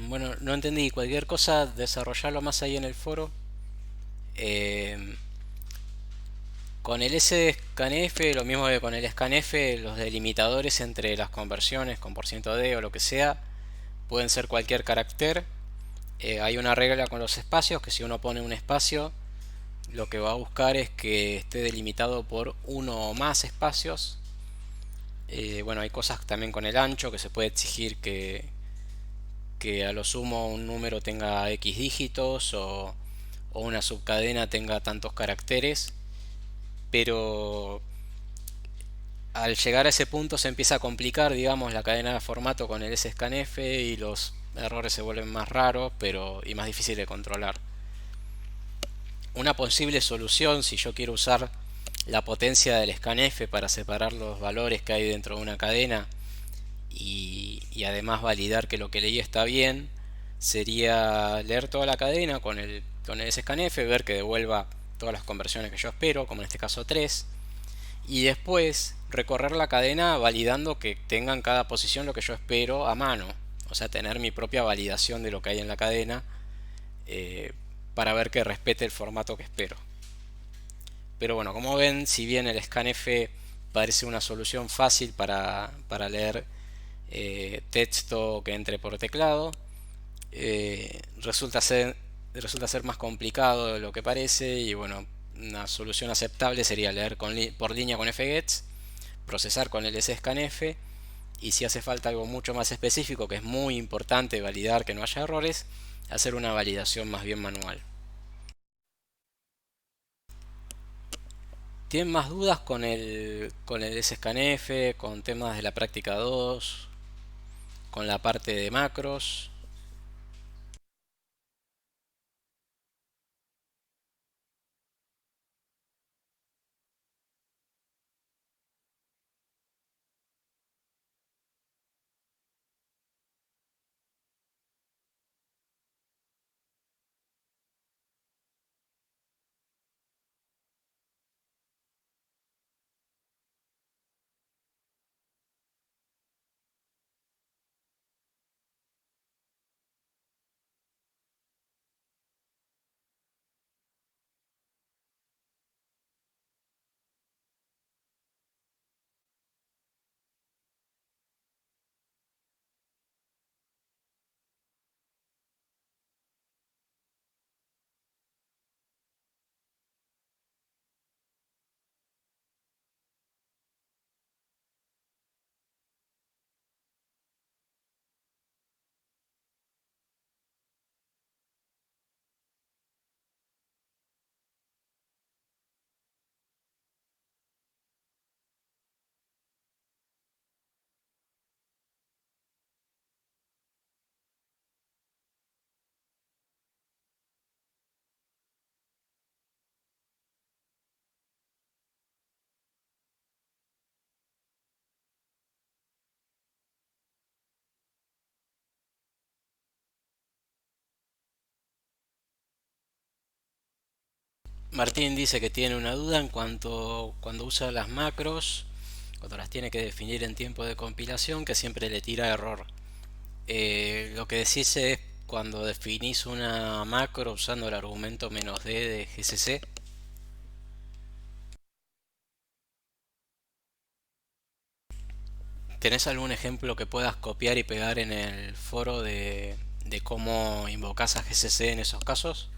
Bueno, no entendí. Cualquier cosa, desarrollarlo más ahí en el foro. Eh, con el scanf, lo mismo que con el scanf, los delimitadores entre las conversiones con %d o lo que sea, pueden ser cualquier carácter. Hay una regla con los espacios que si uno pone un espacio, lo que va a buscar es que esté delimitado por uno o más espacios. Bueno, hay cosas también con el ancho que se puede exigir que a lo sumo un número tenga X dígitos o una subcadena tenga tantos caracteres, pero al llegar a ese punto se empieza a complicar, digamos, la cadena de formato con el scanf y los errores se vuelven más raros y más difíciles de controlar. Una posible solución, si yo quiero usar la potencia del scanf para separar los valores que hay dentro de una cadena y además validar que lo que leí está bien, sería leer toda la cadena con el scanf, ver que devuelva todas las conversiones que yo espero, como en este caso 3, y después recorrer la cadena validando que tengan cada posición lo que yo espero a mano, o sea, tener mi propia validación de lo que hay en la cadena, eh, para ver que respete el formato que espero. Pero bueno, como ven, si bien el scanf parece una solución fácil para leer texto que entre por teclado, resulta ser más complicado de lo que parece. Y bueno, una solución aceptable sería leer por línea con fgets, procesar con el scanf, y si hace falta algo mucho más específico, que es muy importante validar que no haya errores, hacer una validación más bien manual. ¿Tienen más dudas con el scanf, con temas de la práctica 2, con la parte de macros? Martín dice que tiene una duda en cuanto cuando usa las macros, cuando las tiene que definir en tiempo de compilación, que siempre le tira error. Lo que decís es cuando definís una macro usando el argumento "-d" de GCC. ¿Tenés algún ejemplo que puedas copiar y pegar en el foro de cómo invocás a GCC en esos casos?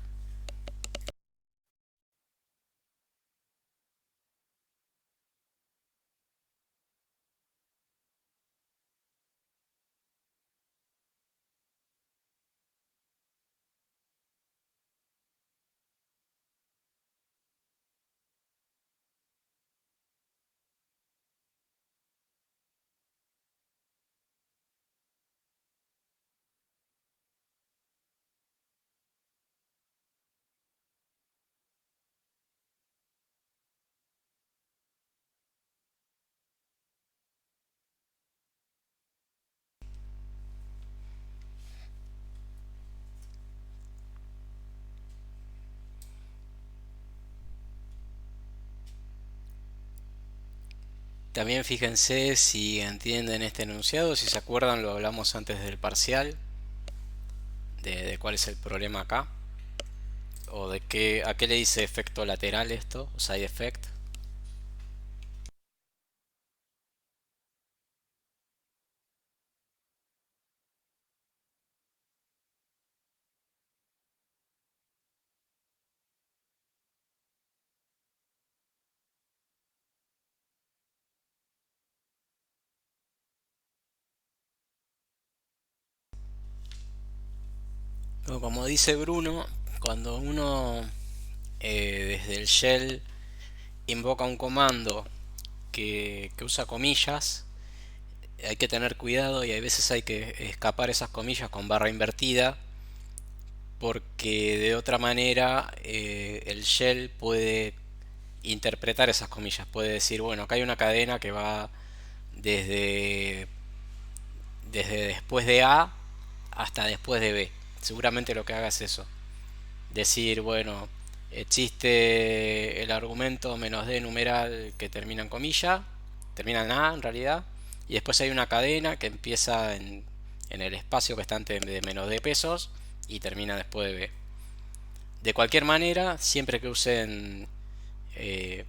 También fíjense si entienden este enunciado, si se acuerdan lo hablamos antes del parcial, de cuál es el problema acá, o de qué, a qué le dice efecto lateral esto, o side effect. Bueno, como dice Bruno, cuando uno desde el shell invoca un comando que usa comillas, hay que tener cuidado y a veces hay que escapar esas comillas con barra invertida, porque de otra manera el shell puede interpretar esas comillas. Puede decir, bueno, acá hay una cadena que va desde, desde después de A hasta después de B. Seguramente lo que haga es eso. Decir, bueno, existe el argumento menos D numeral que termina en comilla, termina en A en realidad, y después hay una cadena que empieza en el espacio que está antes de menos D pesos y termina después de B. De cualquier manera, siempre que usen eh,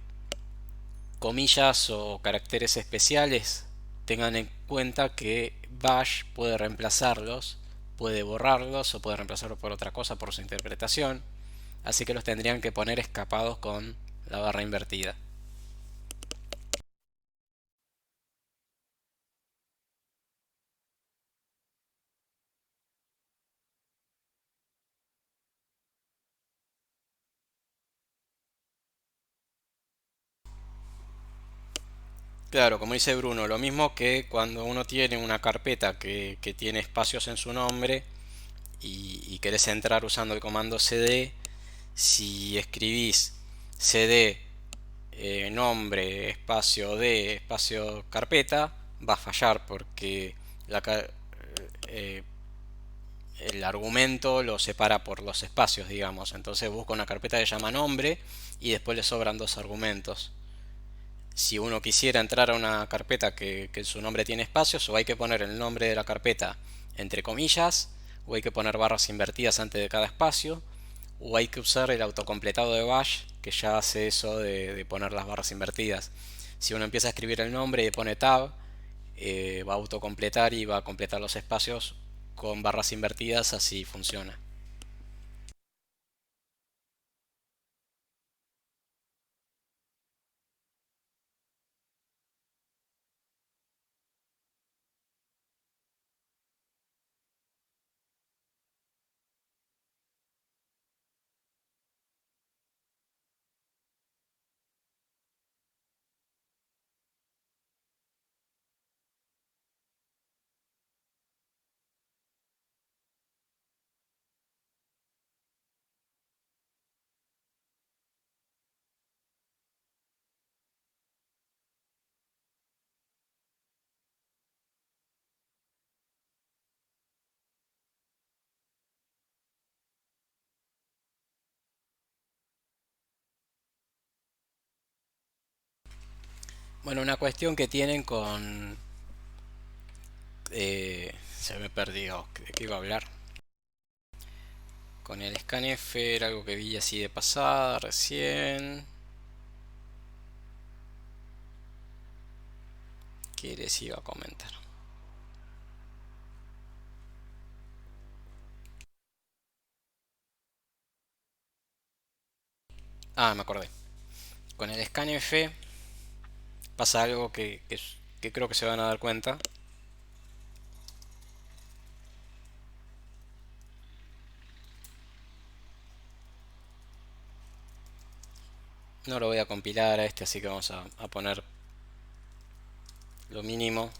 comillas o caracteres especiales, tengan en cuenta que Bash puede reemplazarlos, puede borrarlos o puede reemplazarlos por otra cosa por su interpretación, así que los tendrían que poner escapados con la barra invertida. Claro, como dice Bruno, lo mismo que cuando uno tiene una carpeta que tiene espacios en su nombre y querés entrar usando el comando cd, si escribís cd nombre espacio de espacio carpeta, va a fallar porque la, eh, el argumento lo separa por los espacios, digamos. Entonces busca una carpeta que se llama nombre y después le sobran dos argumentos. Si uno quisiera entrar a una carpeta que su nombre tiene espacios, o hay que poner el nombre de la carpeta entre comillas, o hay que poner barras invertidas antes de cada espacio, o hay que usar el autocompletado de Bash, que ya hace eso de poner las barras invertidas. Si uno empieza a escribir el nombre y pone tab, va a autocompletar y va a completar los espacios con barras invertidas, así funciona. Bueno, una cuestión que tienen con... se me perdió, ¿de qué iba a hablar? Con el scanf era algo que vi así de pasada recién. ¿Qué les iba a comentar? Ah, me acordé. Con el scanf pasa algo que creo que se van a dar cuenta. No lo voy a compilar a este, así que vamos a poner lo mínimo.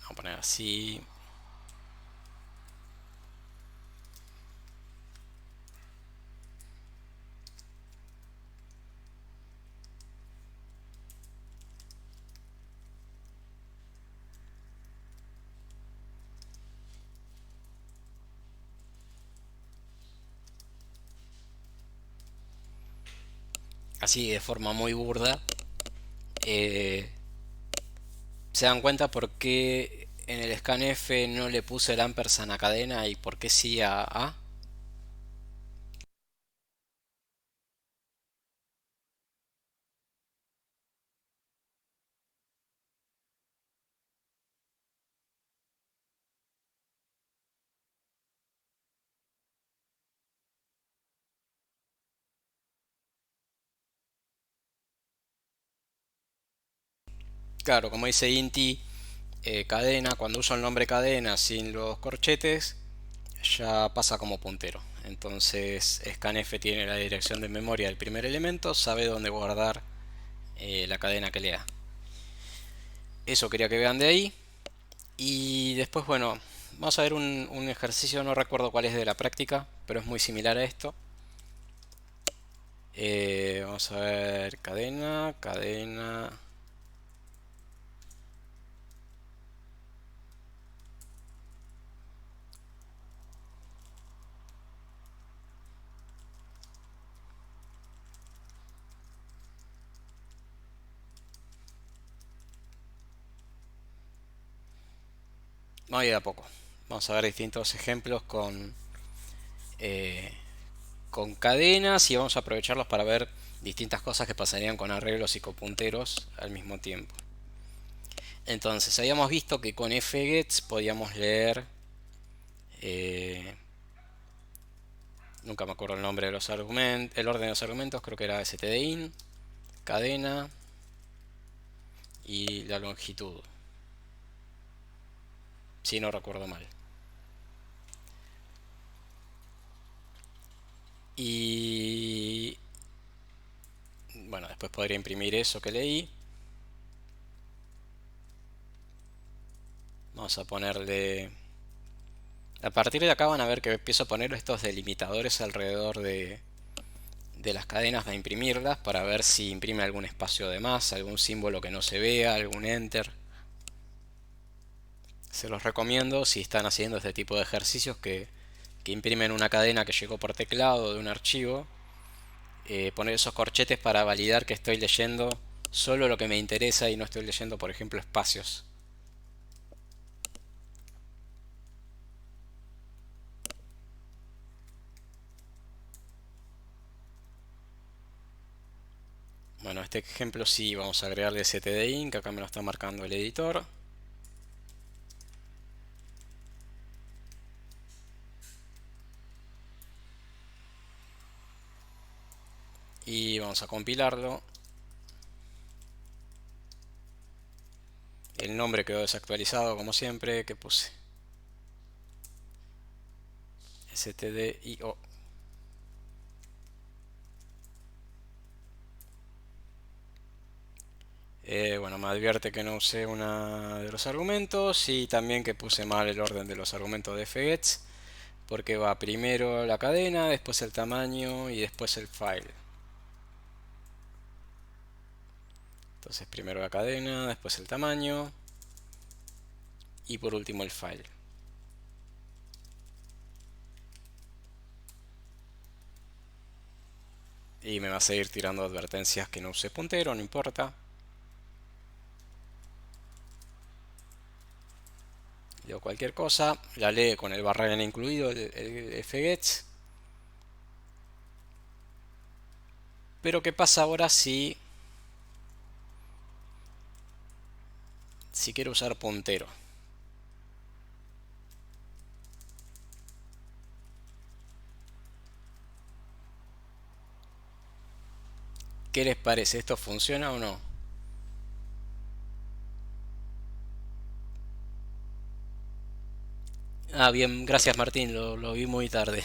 Vamos a poner así. Así de forma muy burda. Eh, ¿Se dan cuenta por qué en el scanf no le puse el ampersand a cadena y por qué sí a A? Claro, como dice Inti, cadena, cuando uso el nombre cadena sin los corchetes, ya pasa como puntero. Entonces scanf tiene la dirección de memoria del primer elemento, sabe dónde guardar la cadena que lea. Eso quería que vean de ahí. Y después, bueno, vamos a ver un ejercicio, no recuerdo cuál es de la práctica, pero es muy similar a esto. Vamos a ver cadena, cadena. Vamos a ir a poco. Vamos a ver distintos ejemplos eh, con cadenas y vamos a aprovecharlos para ver distintas cosas que pasarían con arreglos y con punteros al mismo tiempo. Entonces, habíamos visto que con fgets podíamos leer, eh, nunca me acuerdo el nombre de los argumentos, el orden de los argumentos, creo que era stdin, cadena y la longitud, si no recuerdo mal. Y bueno, después podría imprimir eso que leí. Vamos a ponerle... A partir de acá van a ver que empiezo a poner estos delimitadores alrededor de las cadenas a imprimirlas para ver si imprime algún espacio de más, algún símbolo que no se vea, algún enter. Se los recomiendo si están haciendo este tipo de ejercicios que imprimen una cadena que llegó por teclado de un archivo. Poner esos corchetes para validar que estoy leyendo solo lo que me interesa y no estoy leyendo, por ejemplo, espacios. Bueno, este ejemplo sí vamos a agregarle stdin, que acá me lo está marcando el editor. Y vamos a compilarlo. El nombre quedó desactualizado como siempre, que puse stdio. Bueno, me advierte que no usé una de los argumentos y también que puse mal el orden de los argumentos de fgets, porque va primero la cadena, después el tamaño y después el file. Entonces primero la cadena, después el tamaño y por último el file. Y me va a seguir tirando advertencias que no use puntero, no importa. Digo cualquier cosa, la lee con el barra incluido, el fgets. Pero ¿qué pasa ahora si quiero usar puntero? ¿Qué les parece? ¿Esto funciona o no? Ah, bien, gracias Martín, lo vi muy tarde.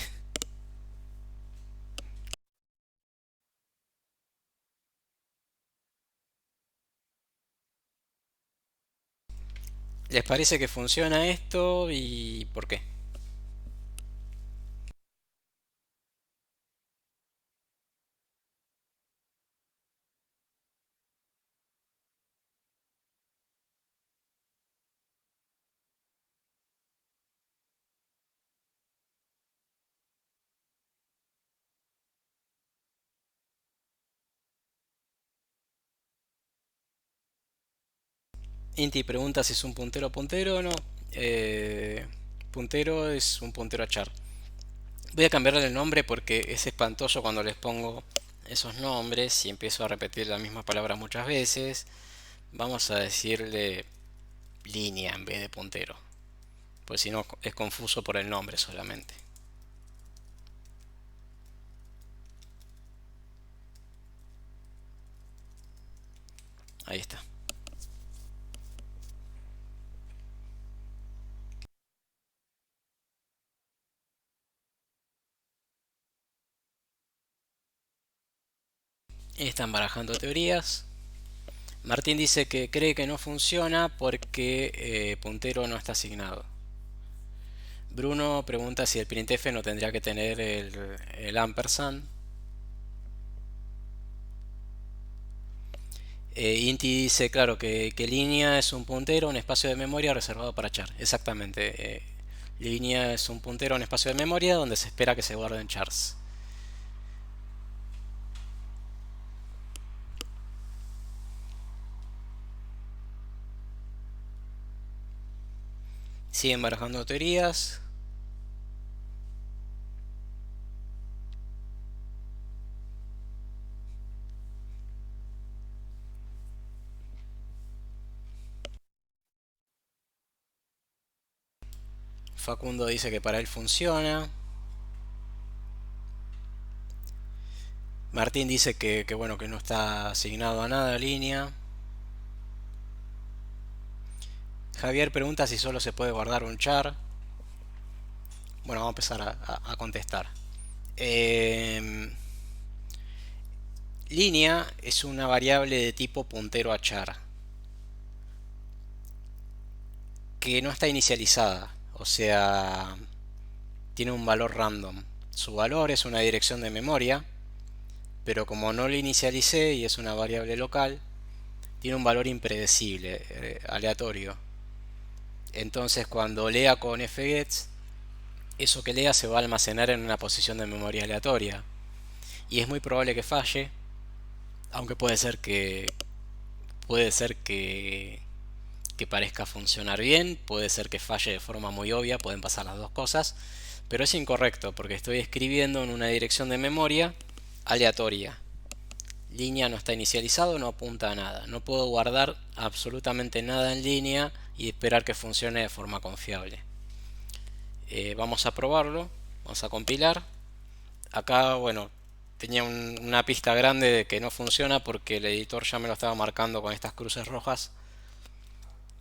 ¿Les parece que funciona esto y por qué? Inti pregunta si es un puntero puntero o no. Eh, Puntero es un puntero a char. Voy a cambiarle el nombre porque es espantoso cuando les pongo esos nombres y empiezo a repetir la misma palabra muchas veces. Vamos a decirle línea en vez de puntero, pues si no es confuso por el nombre solamente. Ahí está. Están barajando teorías. Martín dice que cree que no funciona porque puntero no está asignado. Bruno pregunta si el printf no tendría que tener el ampersand. Inti dice, claro, que línea es un puntero, un espacio de memoria reservado para char. Exactamente. Línea es un puntero, un espacio de memoria donde se espera que se guarden chars. Siguen barajando teorías. Facundo dice que para él funciona. Martín dice que bueno, que no está asignado a nada línea. Javier pregunta si solo se puede guardar un char. Bueno, vamos a empezar a contestar. Línea es una variable de tipo puntero a char que no está inicializada, o sea, tiene un valor random. Su valor es una dirección de memoria, pero como no lo inicialicé y es una variable local, tiene un valor impredecible, aleatorio. Entonces cuando lea con fgets, eso que lea se va a almacenar en una posición de memoria aleatoria. Y es muy probable que falle, aunque puede ser que parezca funcionar bien, puede ser que falle de forma muy obvia, pueden pasar las dos cosas, pero es incorrecto porque estoy escribiendo en una dirección de memoria aleatoria. Línea no está inicializado, no apunta a nada. No puedo guardar absolutamente nada en línea y esperar que funcione de forma confiable. Vamos a probarlo, vamos a compilar. Acá, bueno, tenía una pista grande de que no funciona porque el editor ya me lo estaba marcando con estas cruces rojas.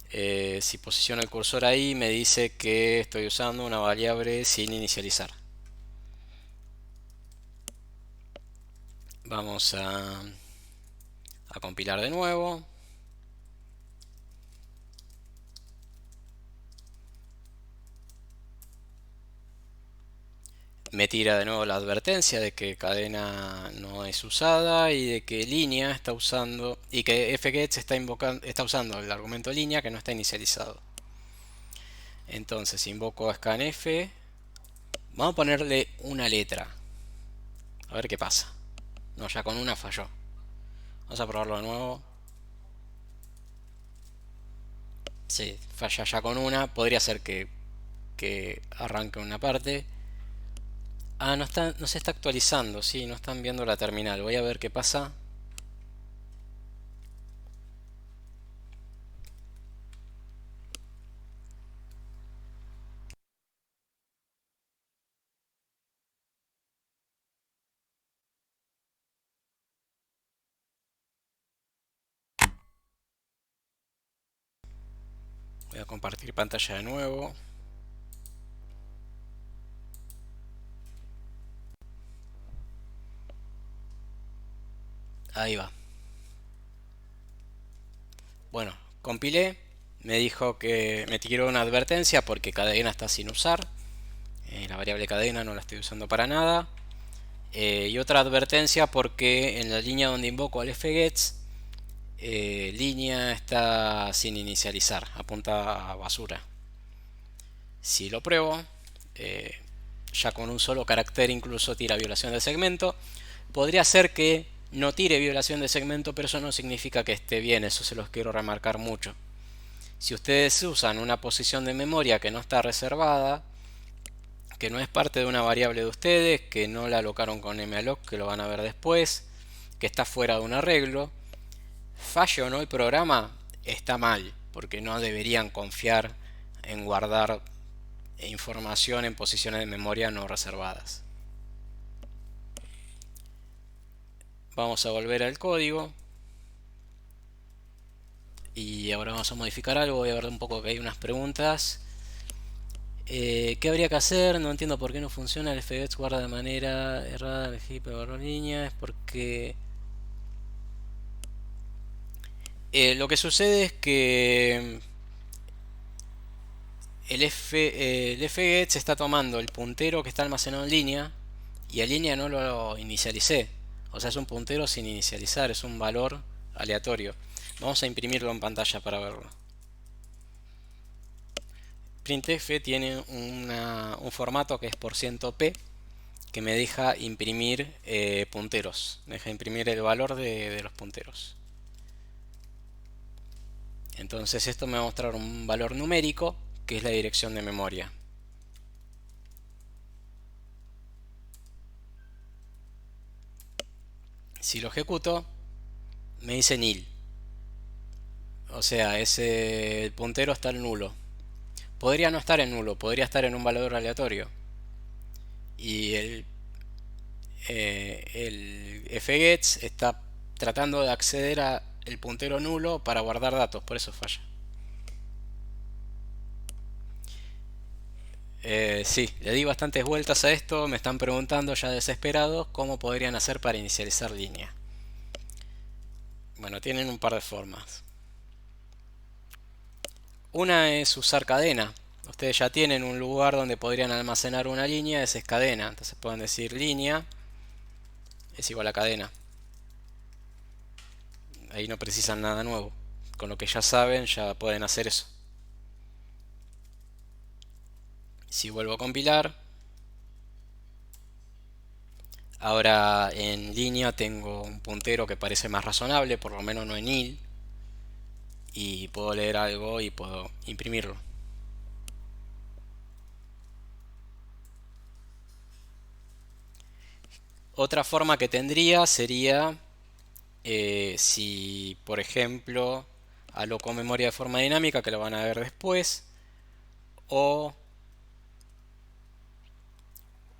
Si posiciono el cursor ahí me dice que estoy usando una variable sin inicializar. Vamos a compilar de nuevo. Me tira de nuevo la advertencia de que cadena no es usada y de que línea está usando y que fget está usando el argumento línea que no está inicializado. Entonces invoco scanf. Vamos a ponerle una letra. A ver qué pasa. No, ya con una falló. Vamos a probarlo de nuevo. Sí, falla ya con una. Podría ser que arranque una parte. Ah, no se está actualizando. Sí, no están viendo la terminal. Voy a ver qué pasa. Voy a compartir pantalla de nuevo. Ahí va. Bueno, compilé. Me dijo que me tiró una advertencia porque cadena está sin usar. La variable cadena no la estoy usando para nada. Y otra advertencia porque en la línea donde invoco al fgets, línea está sin inicializar, apunta a basura. Si lo pruebo, ya con un solo carácter incluso tira violación de segmento. Podría ser que no tire violación de segmento, pero eso no significa que esté bien, eso se los quiero remarcar mucho. Si ustedes usan una posición de memoria que no está reservada, que no es parte de una variable de ustedes, que no la alocaron con malloc, que lo van a ver después, que está fuera de un arreglo, falle o no el programa, está mal, porque no deberían confiar en guardar información en posiciones de memoria no reservadas. Vamos a volver al código y ahora vamos a modificar algo. Voy a ver un poco que hay unas preguntas. ¿Qué habría que hacer? No entiendo por qué no funciona. El fgets guarda de manera errada el heap de línea. Es porque Lo que sucede es que el fget se está tomando el puntero que está almacenado en línea y en línea no lo inicialicé. O sea, es un puntero sin inicializar, es un valor aleatorio. Vamos a imprimirlo en pantalla para verlo. Printf tiene un formato que es %p que me deja imprimir punteros. Me deja imprimir el valor de los punteros. Entonces esto me va a mostrar un valor numérico que es la dirección de memoria. Si lo ejecuto, me dice nil. O sea, ese puntero está en nulo. Podría no estar en nulo, podría estar en un valor aleatorio. Y el fgets está tratando de acceder a el puntero nulo para guardar datos, por eso falla. Sí, le di bastantes vueltas a esto, me están preguntando ya desesperados cómo podrían hacer para inicializar línea. Bueno, tienen un par de formas. Una es usar cadena. Ustedes ya tienen un lugar donde podrían almacenar una línea, esa es cadena. Entonces pueden decir línea es igual a cadena. Ahí no precisan nada nuevo. Con lo que ya saben, ya pueden hacer eso. Si vuelvo a compilar, ahora en línea tengo un puntero que parece más razonable, por lo menos no en nil, y puedo leer algo y puedo imprimirlo. Otra forma que tendría sería si, por ejemplo, aloco memoria de forma dinámica, que lo van a ver después, o,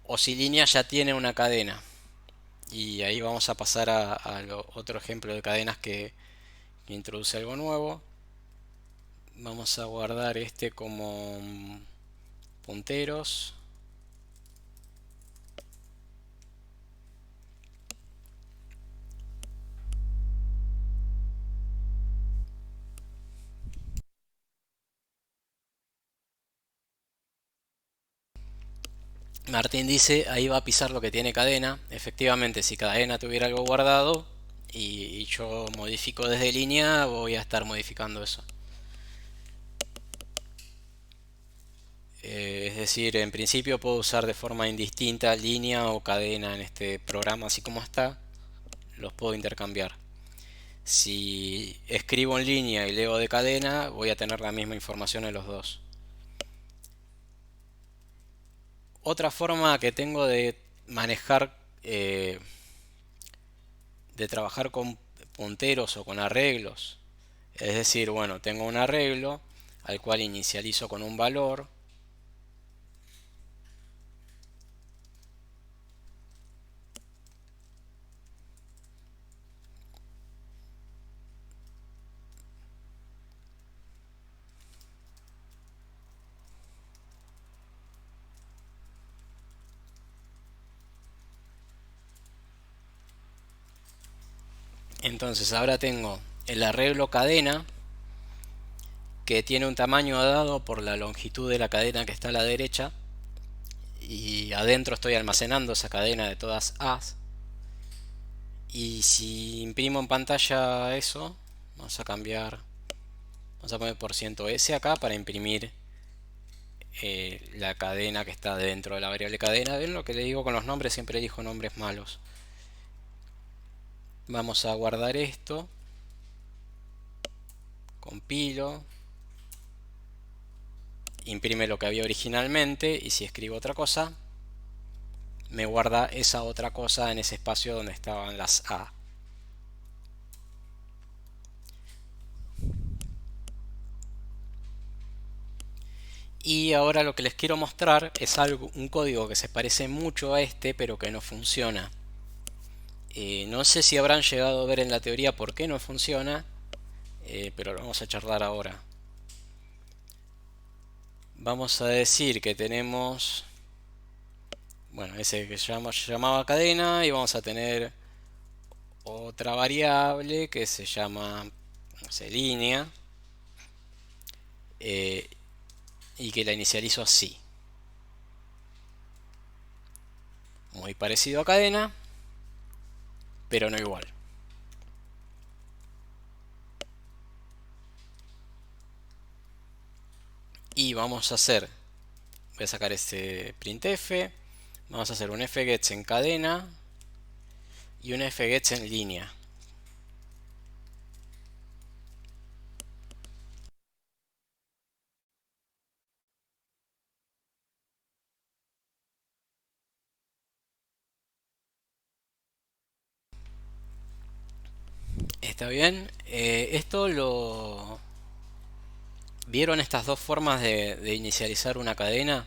o si línea ya tiene una cadena. Y ahí vamos a pasar a otro ejemplo de cadenas que introduce algo nuevo. Vamos a guardar este como punteros. Martín dice, ahí va a pisar lo que tiene cadena. Efectivamente, si cadena tuviera algo guardado y yo modifico desde línea, voy a estar modificando eso. Es decir, en principio puedo usar de forma indistinta línea o cadena en este programa así como está. Los puedo intercambiar. Si escribo en línea y leo de cadena, voy a tener la misma información en los dos. Otra forma que tengo de manejar, de trabajar con punteros o con arreglos, es decir, bueno, tengo un arreglo al cual inicializo con un valor. Entonces ahora tengo el arreglo cadena que tiene un tamaño dado por la longitud de la cadena que está a la derecha y adentro estoy almacenando esa cadena de todas A's. Y si imprimo en pantalla eso, vamos a cambiar, vamos a poner %s acá para imprimir la cadena que está dentro de la variable cadena. Ven lo que le digo con los nombres, siempre elijo nombres malos. Vamos a guardar esto, compilo, imprime lo que había originalmente y si escribo otra cosa, me guarda esa otra cosa en ese espacio donde estaban las A. Y ahora lo que les quiero mostrar es un código que se parece mucho a este, pero que no funciona. No sé si habrán llegado a ver en la teoría por qué no funciona, pero lo vamos a charlar ahora. Vamos a decir que tenemos, bueno, ese que se llamaba cadena y vamos a tener otra variable que se llama, no sé, línea, y que la inicializo así. Muy parecido a cadena, pero no igual. Y vamos a hacer, voy a sacar este printf, vamos a hacer un fgets en cadena y un fgets en línea. ¿Está bien? Esto lo... ¿Vieron estas dos formas de inicializar una cadena?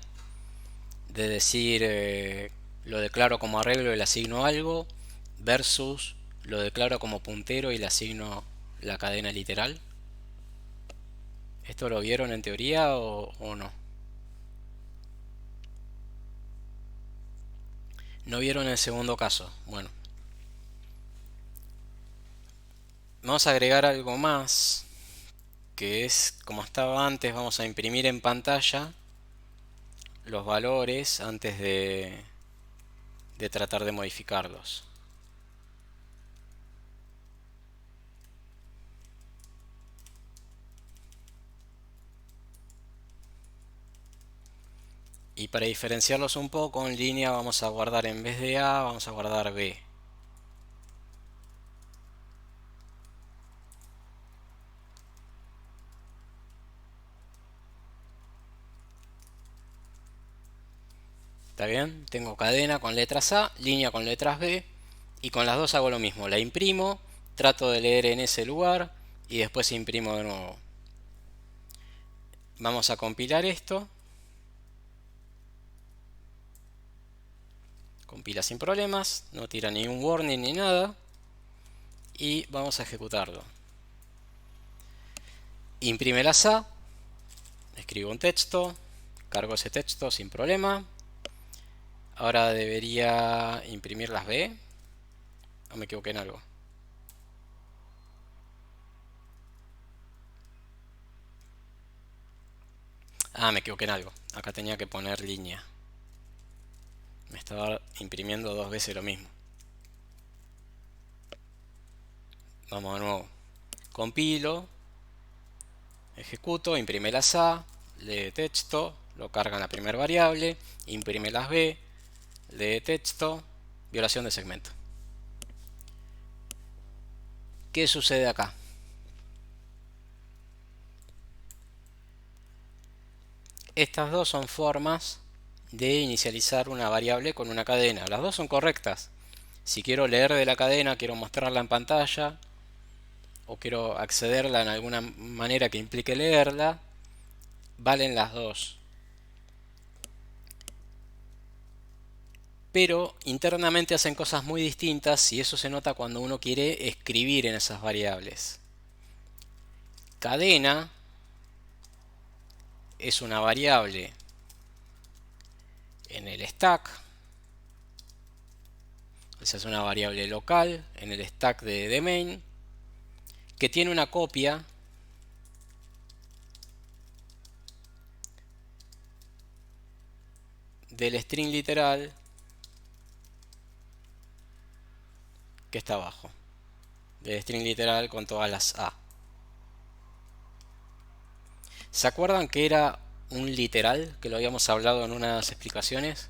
De decir, lo declaro como arreglo y le asigno algo, versus lo declaro como puntero y le asigno la cadena literal. ¿Esto lo vieron en teoría o no? ¿No vieron el segundo caso? Bueno, vamos a agregar algo más, que es, como estaba antes, vamos a imprimir en pantalla los valores antes de tratar de modificarlos. Y para diferenciarlos un poco, en línea vamos a guardar, en vez de A, vamos a guardar B. ¿Está bien? Tengo cadena con letras A, línea con letras B, y con las dos hago lo mismo. La imprimo, trato de leer en ese lugar y después imprimo de nuevo. Vamos a compilar esto. Compila sin problemas, no tira ni un warning ni nada. Y vamos a ejecutarlo. Imprime las A, escribo un texto, cargo ese texto sin problema. Ahora debería imprimir las B. ¿O me equivoqué en algo? Ah, me equivoqué en algo. Acá tenía que poner línea. Me estaba imprimiendo dos veces lo mismo. Vamos de nuevo. Compilo, ejecuto, imprime las A, lee texto, lo carga en la primera variable, imprime las B, lee texto, violación de segmento. ¿Qué sucede acá? Estas dos son formas de inicializar una variable con una cadena. Las dos son correctas. Si quiero leer de la cadena, quiero mostrarla en pantalla, o quiero accederla en alguna manera que implique leerla, valen las dos. Pero internamente hacen cosas muy distintas y eso se nota cuando uno quiere escribir en esas variables. Cadena es una variable en el stack, esa es una variable local en el stack de main, que tiene una copia del string literal que está abajo, del string literal con todas las A. ¿Se acuerdan que era un literal? Que lo habíamos hablado en unas explicaciones.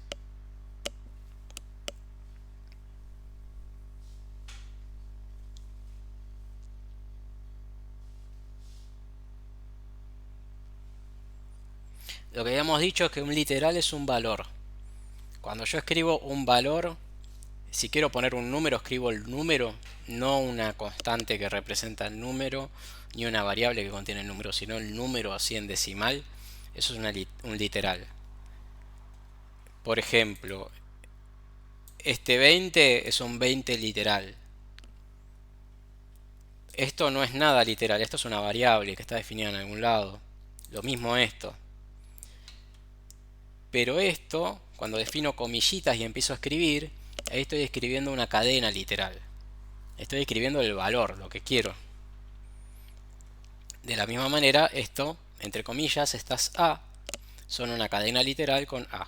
Lo que habíamos dicho es que un literal es un valor. Cuando yo escribo un valor, si quiero poner un número, escribo el número, no una constante que representa el número, ni una variable que contiene el número, sino el número así en decimal. Eso es un literal. Por ejemplo, este 20 es un 20 literal. Esto no es nada literal, esto es una variable que está definida en algún lado. Lo mismo esto. Pero esto, cuando defino comillitas y empiezo a escribir, ahí estoy escribiendo una cadena literal. Estoy escribiendo el valor, lo que quiero. De la misma manera, esto, entre comillas, estas A, son una cadena literal con A.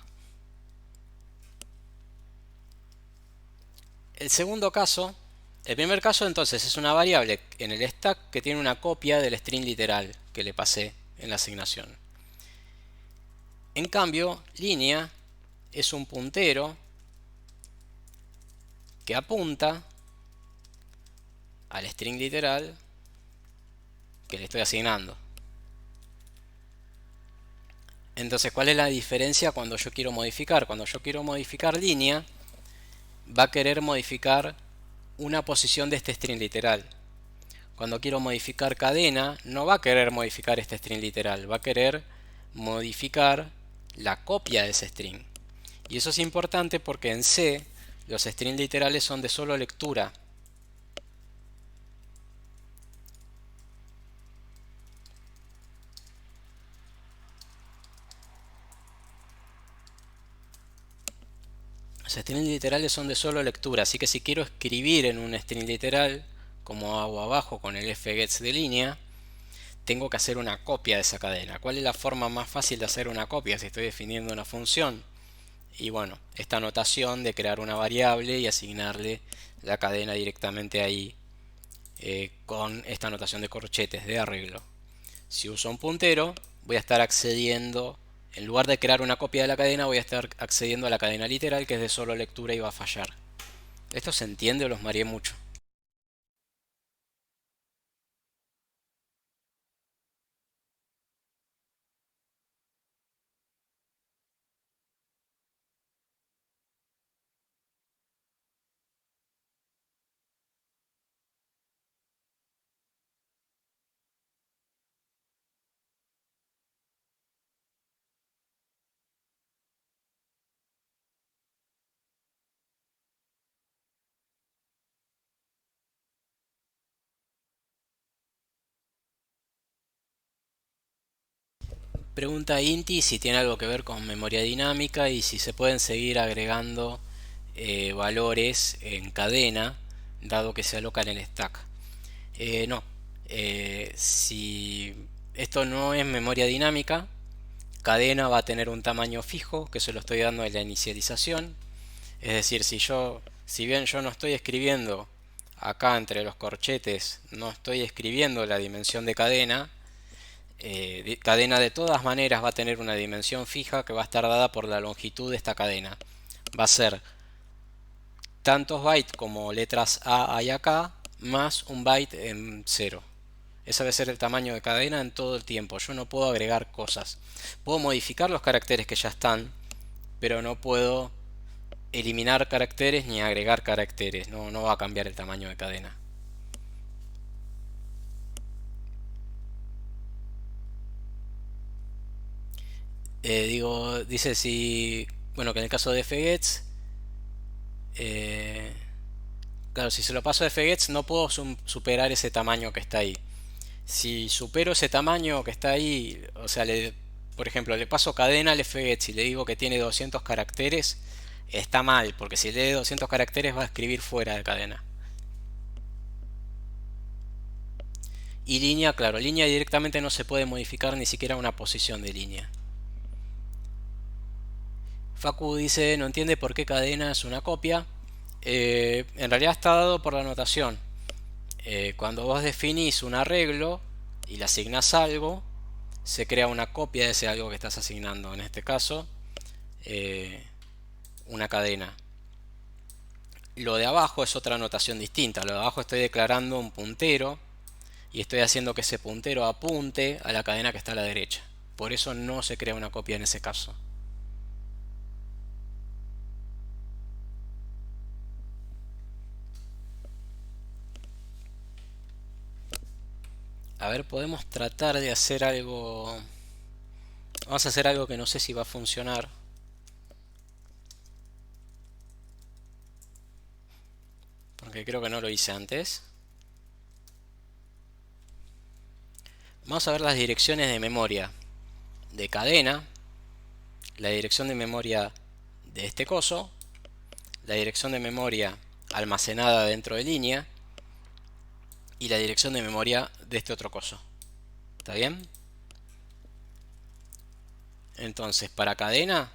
El segundo caso, el primer caso entonces es una variable en el stack que tiene una copia del string literal que le pasé en la asignación. En cambio, línea es un puntero que apunta al string literal que le estoy asignando. Entonces, ¿cuál es la diferencia cuando yo quiero modificar? Cuando yo quiero modificar línea, va a querer modificar una posición de este string literal. Cuando quiero modificar cadena, no va a querer modificar este string literal, va a querer modificar la copia de ese string. Y eso es importante porque en C los strings literales son de solo lectura. Los strings literales son de solo lectura, así que si quiero escribir en un string literal, como hago abajo con el fgets de línea, tengo que hacer una copia de esa cadena. ¿Cuál es la forma más fácil de hacer una copia si estoy definiendo una función? Y bueno, esta notación de crear una variable y asignarle la cadena directamente ahí con esta notación de corchetes de arreglo. Si uso un puntero, voy a estar accediendo, en lugar de crear una copia de la cadena, voy a estar accediendo a la cadena literal que es de solo lectura y va a fallar. ¿Esto se entiende o los mareé mucho? Pregunta Inti si tiene algo que ver con memoria dinámica y si se pueden seguir agregando valores en cadena dado que se aloca en el stack. No, si esto no es memoria dinámica, cadena va a tener un tamaño fijo que se lo estoy dando en la inicialización. Es decir, si bien yo no estoy escribiendo acá entre los corchetes, no estoy escribiendo la dimensión de cadena, cadena de todas maneras va a tener una dimensión fija que va a estar dada por la longitud de esta cadena. Va a ser tantos bytes como letras A hay acá, más un byte en 0. Ese va a ser el tamaño de cadena en todo el tiempo. Yo no puedo agregar cosas. Puedo modificar los caracteres que ya están, pero no puedo eliminar caracteres ni agregar caracteres. No va a cambiar el tamaño de cadena. Dice si, bueno, que en el caso de fgets, claro, si se lo paso a fgets no puedo superar ese tamaño que está ahí. Si supero ese tamaño que está ahí, o sea, por ejemplo, le paso cadena al fgets y le digo que tiene 200 caracteres, está mal, porque si lee 200 caracteres va a escribir fuera de cadena. Y línea, claro, línea directamente no se puede modificar ni siquiera una posición de línea. Facu dice, no entiende por qué cadena es una copia. En realidad está dado por la notación. Cuando vos definís un arreglo y le asignas algo, se crea una copia de ese algo que estás asignando. En este caso, una cadena. Lo de abajo es otra notación distinta. Lo de abajo estoy declarando un puntero y estoy haciendo que ese puntero apunte a la cadena que está a la derecha. Por eso no se crea una copia en ese caso. A ver, podemos tratar de hacer algo. Vamos a hacer algo que no sé si va a funcionar. Porque creo que no lo hice antes. Vamos a ver las direcciones de memoria de cadena, la dirección de memoria de este coso, la dirección de memoria almacenada dentro de línea y la dirección de memoria de este otro coso. ¿Está bien? Entonces, para cadena,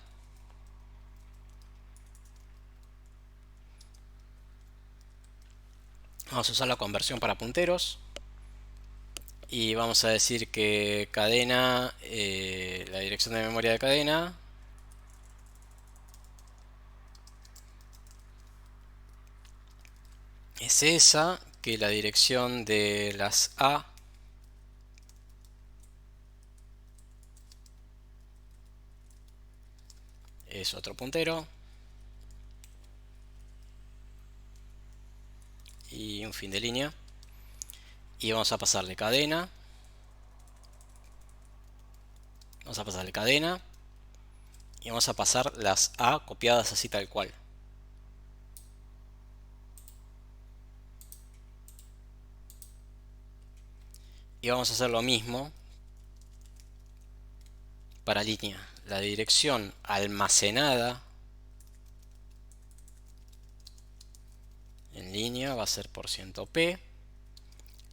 vamos a usar la conversión para punteros. Y vamos a decir que cadena, la dirección de memoria de cadena es esa, que la dirección de las A es otro puntero y un fin de línea. Y vamos a pasarle cadena, vamos a pasarle cadena y vamos a pasar las A copiadas así tal cual. Y vamos a hacer lo mismo para línea. La dirección almacenada en línea va a ser %p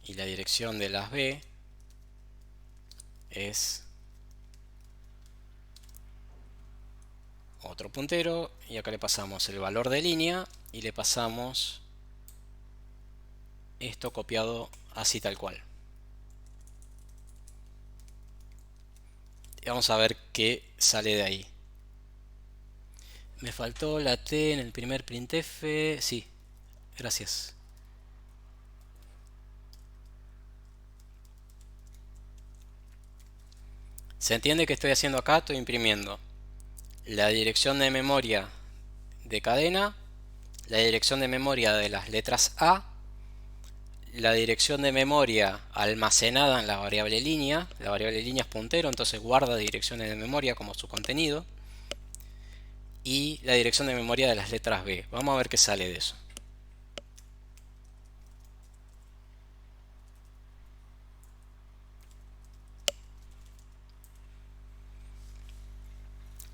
y la dirección de las B es otro puntero, y acá le pasamos el valor de línea y le pasamos esto copiado así tal cual. Y vamos a ver qué sale de ahí. Me faltó la T en el primer printf. Sí, gracias. Se entiende que estoy haciendo acá, estoy imprimiendo la dirección de memoria de cadena, la dirección de memoria de las letras A, la dirección de memoria almacenada en la variable línea. La variable línea es puntero, entonces guarda direcciones de memoria como su contenido, y la dirección de memoria de las letras B. Vamos a ver qué sale de eso.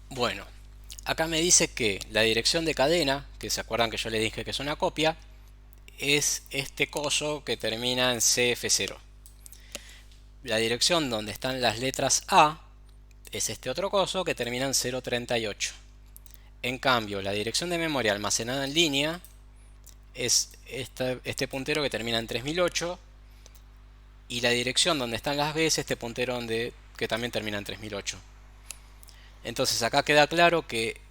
Bueno, acá me dice que la dirección de cadena, que se acuerdan que yo le dije que es una copia, es este coso que termina en CF0. La dirección donde están las letras A es este otro coso que termina en 038. En cambio, la dirección de memoria almacenada en línea es este puntero que termina en 3008, y la dirección donde están las B es este puntero que también termina en 3008. Entonces acá queda claro que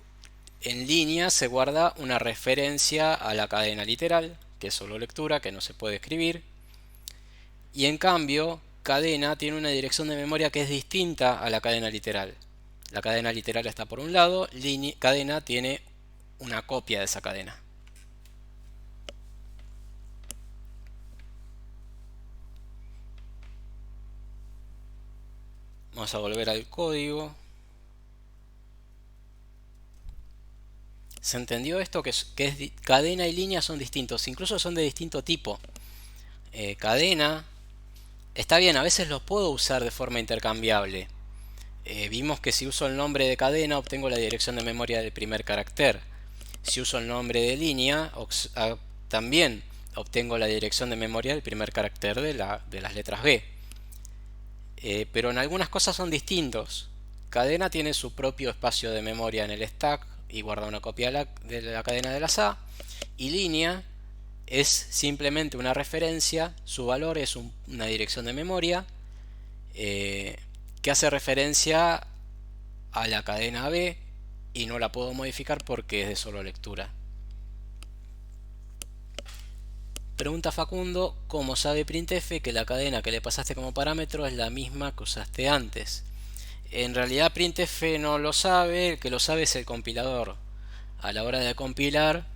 en línea se guarda una referencia a la cadena literal, que es solo lectura, que no se puede escribir, y en cambio cadena tiene una dirección de memoria que es distinta a la cadena literal. La cadena literal está por un lado, cadena tiene una copia de esa cadena. Vamos a volver al código. ¿Se entendió esto? Cadena y línea son distintos, incluso son de distinto tipo. Cadena, está bien, a veces los puedo usar de forma intercambiable. Vimos que si uso el nombre de cadena obtengo la dirección de memoria del primer carácter. Si uso el nombre de línea, también obtengo la dirección de memoria del primer carácter de las letras B. Pero en algunas cosas son distintos. Cadena tiene su propio espacio de memoria en el stack y guarda una copia de la cadena de las A. Y línea es simplemente una referencia, su valor es una dirección de memoria que hace referencia a la cadena B y no la puedo modificar porque es de solo lectura. Pregunta Facundo, ¿cómo sabe printf que la cadena que le pasaste como parámetro es la misma que usaste antes? En realidad printf no lo sabe, el que lo sabe es el compilador. A la hora de compilar,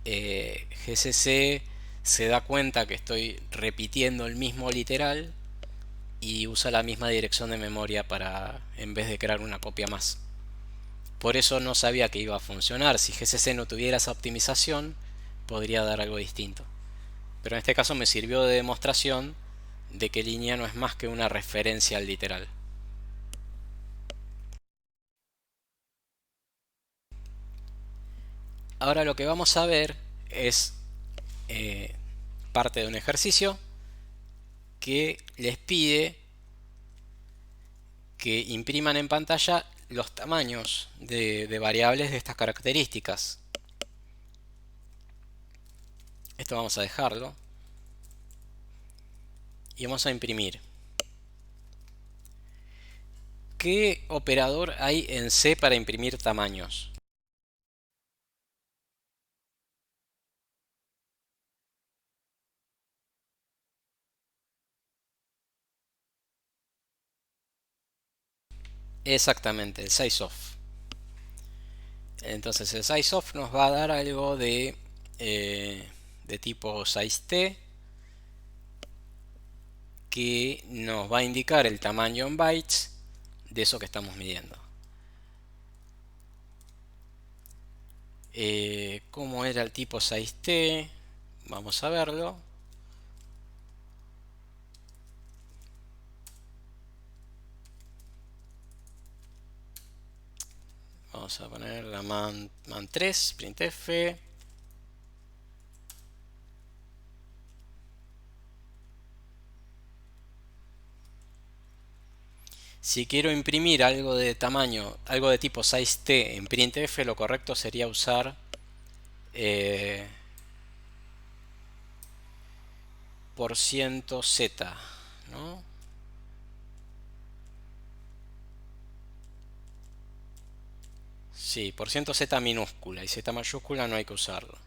GCC se da cuenta que estoy repitiendo el mismo literal y usa la misma dirección de memoria en vez de crear una copia más. Por eso no sabía que iba a funcionar. Si GCC no tuviera esa optimización, podría dar algo distinto. Pero en este caso me sirvió de demostración de que línea no es más que una referencia al literal. Ahora lo que vamos a ver es parte de un ejercicio que les pide que impriman en pantalla los tamaños de variables de estas características. Esto vamos a dejarlo y vamos a imprimir. ¿Qué operador hay en C para imprimir tamaños? Exactamente, el sizeof. Entonces el sizeof nos va a dar algo de tipo sizeT, que nos va a indicar el tamaño en bytes de eso que estamos midiendo. ¿Cómo era el tipo sizeT? Vamos a verlo. Vamos a poner la man3, printf. Si quiero imprimir algo de tamaño, algo de tipo sizeT en printf, lo correcto sería usar %z, ¿no? Sí, %z minúscula, y z mayúscula no hay que usarlo.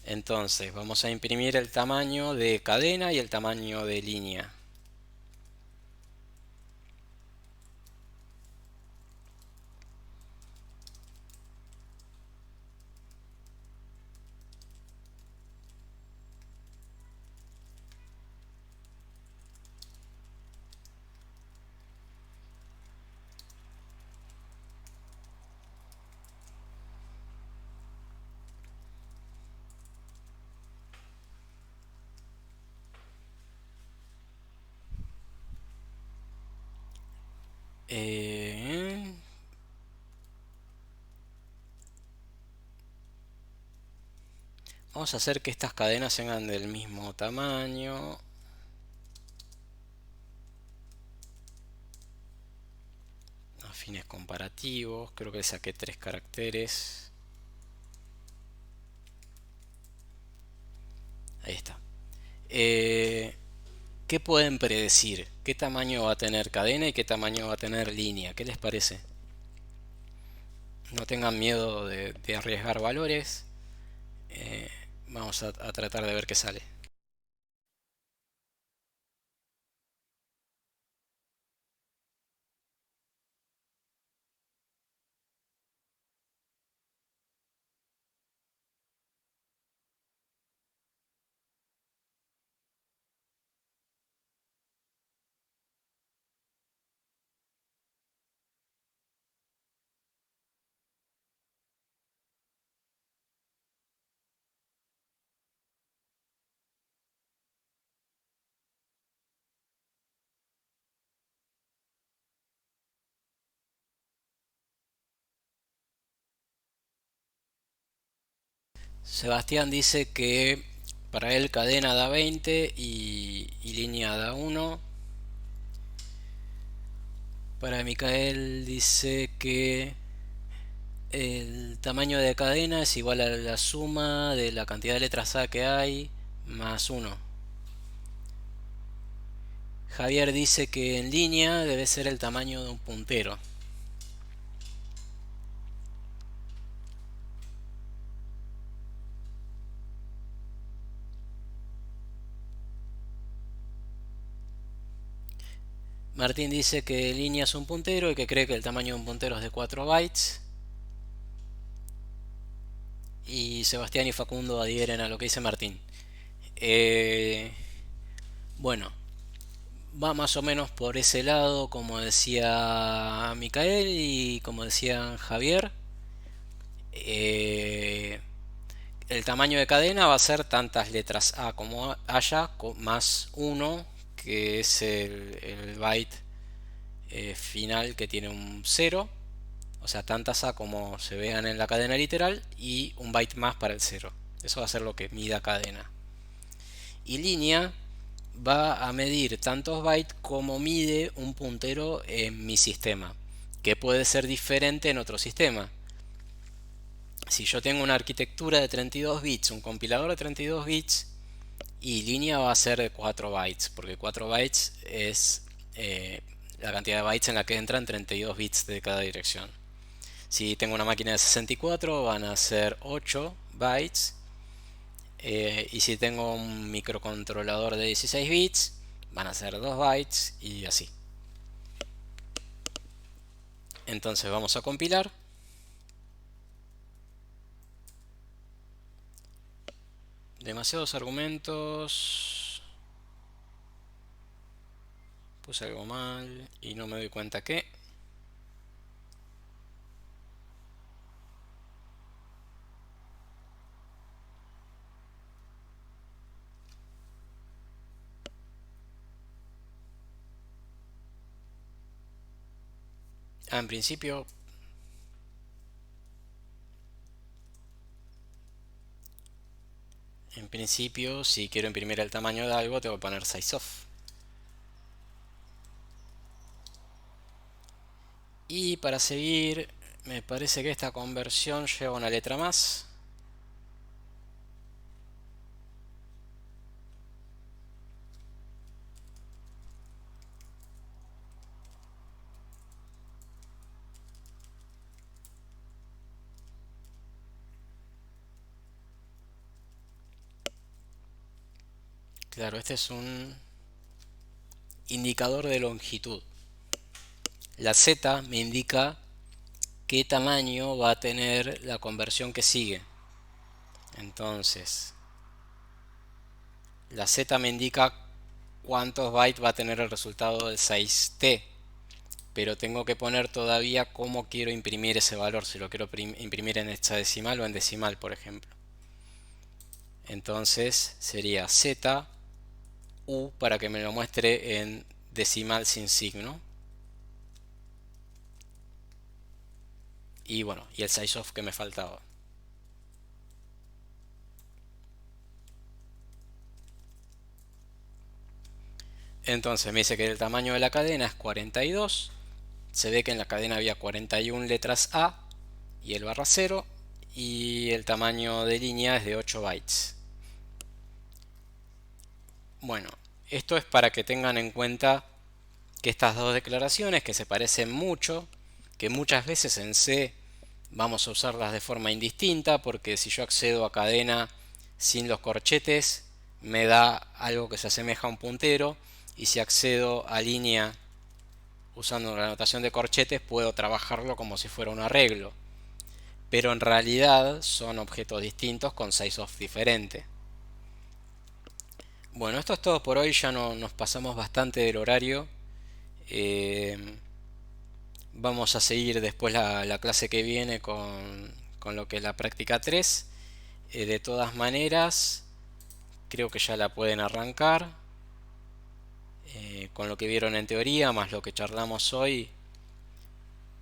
Entonces vamos a imprimir el tamaño de cadena y el tamaño de línea. Eh, Vamos a hacer que estas cadenas sean del mismo tamaño. A fines comparativos, creo que saqué 3 caracteres. Ahí está. ¿Qué pueden predecir? ¿Qué tamaño va a tener cadena y qué tamaño va a tener línea? ¿Qué les parece? No tengan miedo de arriesgar valores. Vamos a tratar de ver qué sale. Sebastián dice que para él cadena da 20 y línea da 1. Para Micael dice que el tamaño de cadena es igual a la suma de la cantidad de letras A que hay más 1. Javier dice que en línea debe ser el tamaño de un puntero. Martín dice que línea es un puntero y que cree que el tamaño de un puntero es de 4 bytes. Y Sebastián y Facundo adhieren a lo que dice Martín. Bueno, va más o menos por ese lado, como decía Micael y como decía Javier. Eh, el tamaño de cadena va a ser tantas letras A como haya, más 1, que es el byte final que tiene un 0. O sea, tantas A como se vean en la cadena literal y un byte más para el 0. Eso va a ser lo que mida cadena. Y línea va a medir tantos bytes como mide un puntero en mi sistema, que puede ser diferente en otro sistema. Si yo tengo una arquitectura de 32 bits, un compilador de 32 bits, y línea va a ser de 4 bytes, porque 4 bytes es la cantidad de bytes en la que entran 32 bits de cada dirección. Si tengo una máquina de 64 van a ser 8 bytes, y si tengo un microcontrolador de 16 bits van a ser 2 bytes y así. Entonces vamos a compilar. Demasiados argumentos. Puse algo mal y no me doy cuenta que. En principio, si quiero imprimir el tamaño de algo, tengo que poner size of. Y para seguir, me parece que esta conversión lleva una letra más. Claro, este es un indicador de longitud. La Z me indica qué tamaño va a tener la conversión que sigue. Entonces, la Z me indica cuántos bytes va a tener el resultado del 6T. Pero tengo que poner todavía cómo quiero imprimir ese valor, si lo quiero imprimir en hexadecimal o en decimal, por ejemplo. Entonces sería Z U para que me lo muestre en decimal sin signo. Y bueno, y el size of que me faltaba. Entonces me dice que el tamaño de la cadena es 42. Se ve que en la cadena había 41 letras A y el barra 0. Y el tamaño de línea es de 8 bytes. Bueno, esto es para que tengan en cuenta que estas dos declaraciones, que se parecen mucho, que muchas veces en C vamos a usarlas de forma indistinta, porque si yo accedo a cadena sin los corchetes, me da algo que se asemeja a un puntero, y si accedo a línea usando la notación de corchetes, puedo trabajarlo como si fuera un arreglo. Pero en realidad son objetos distintos con size of diferente. Bueno, esto es todo por hoy, ya no, nos pasamos bastante del horario. Eh, Vamos a seguir después la clase que viene con lo que es la práctica 3. De todas maneras, creo que ya la pueden arrancar. Con lo que vieron en teoría, más lo que charlamos hoy,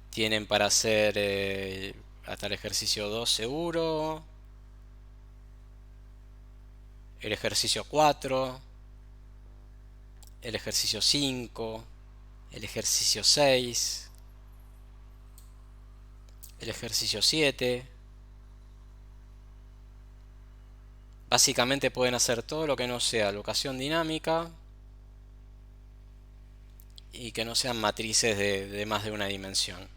tienen para hacer hasta el ejercicio 2 seguro, el ejercicio 4, el ejercicio 5, el ejercicio 6, el ejercicio 7. Básicamente pueden hacer todo lo que no sea locación dinámica y que no sean matrices de más de una dimensión.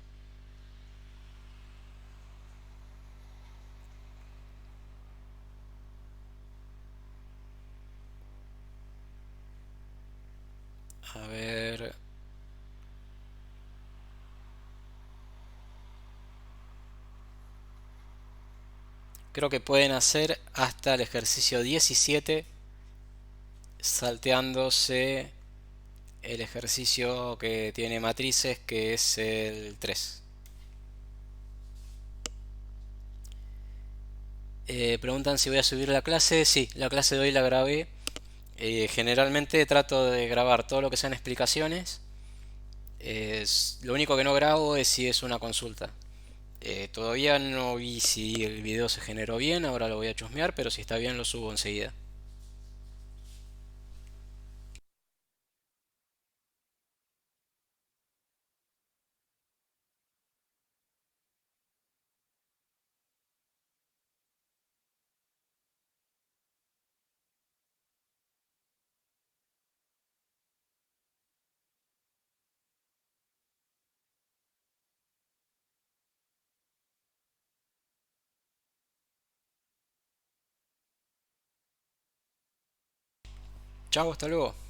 A ver. Creo que pueden hacer hasta el ejercicio 17 salteándose el ejercicio que tiene matrices, que es el 3. Preguntan si voy a subir la clase. Sí, la clase de hoy la grabé. Generalmente trato de grabar todo lo que sean explicaciones. Lo único que no grabo es si es una consulta. Todavía no vi si el video se generó bien, ahora lo voy a chusmear, pero si está bien lo subo enseguida. Chao, hasta luego.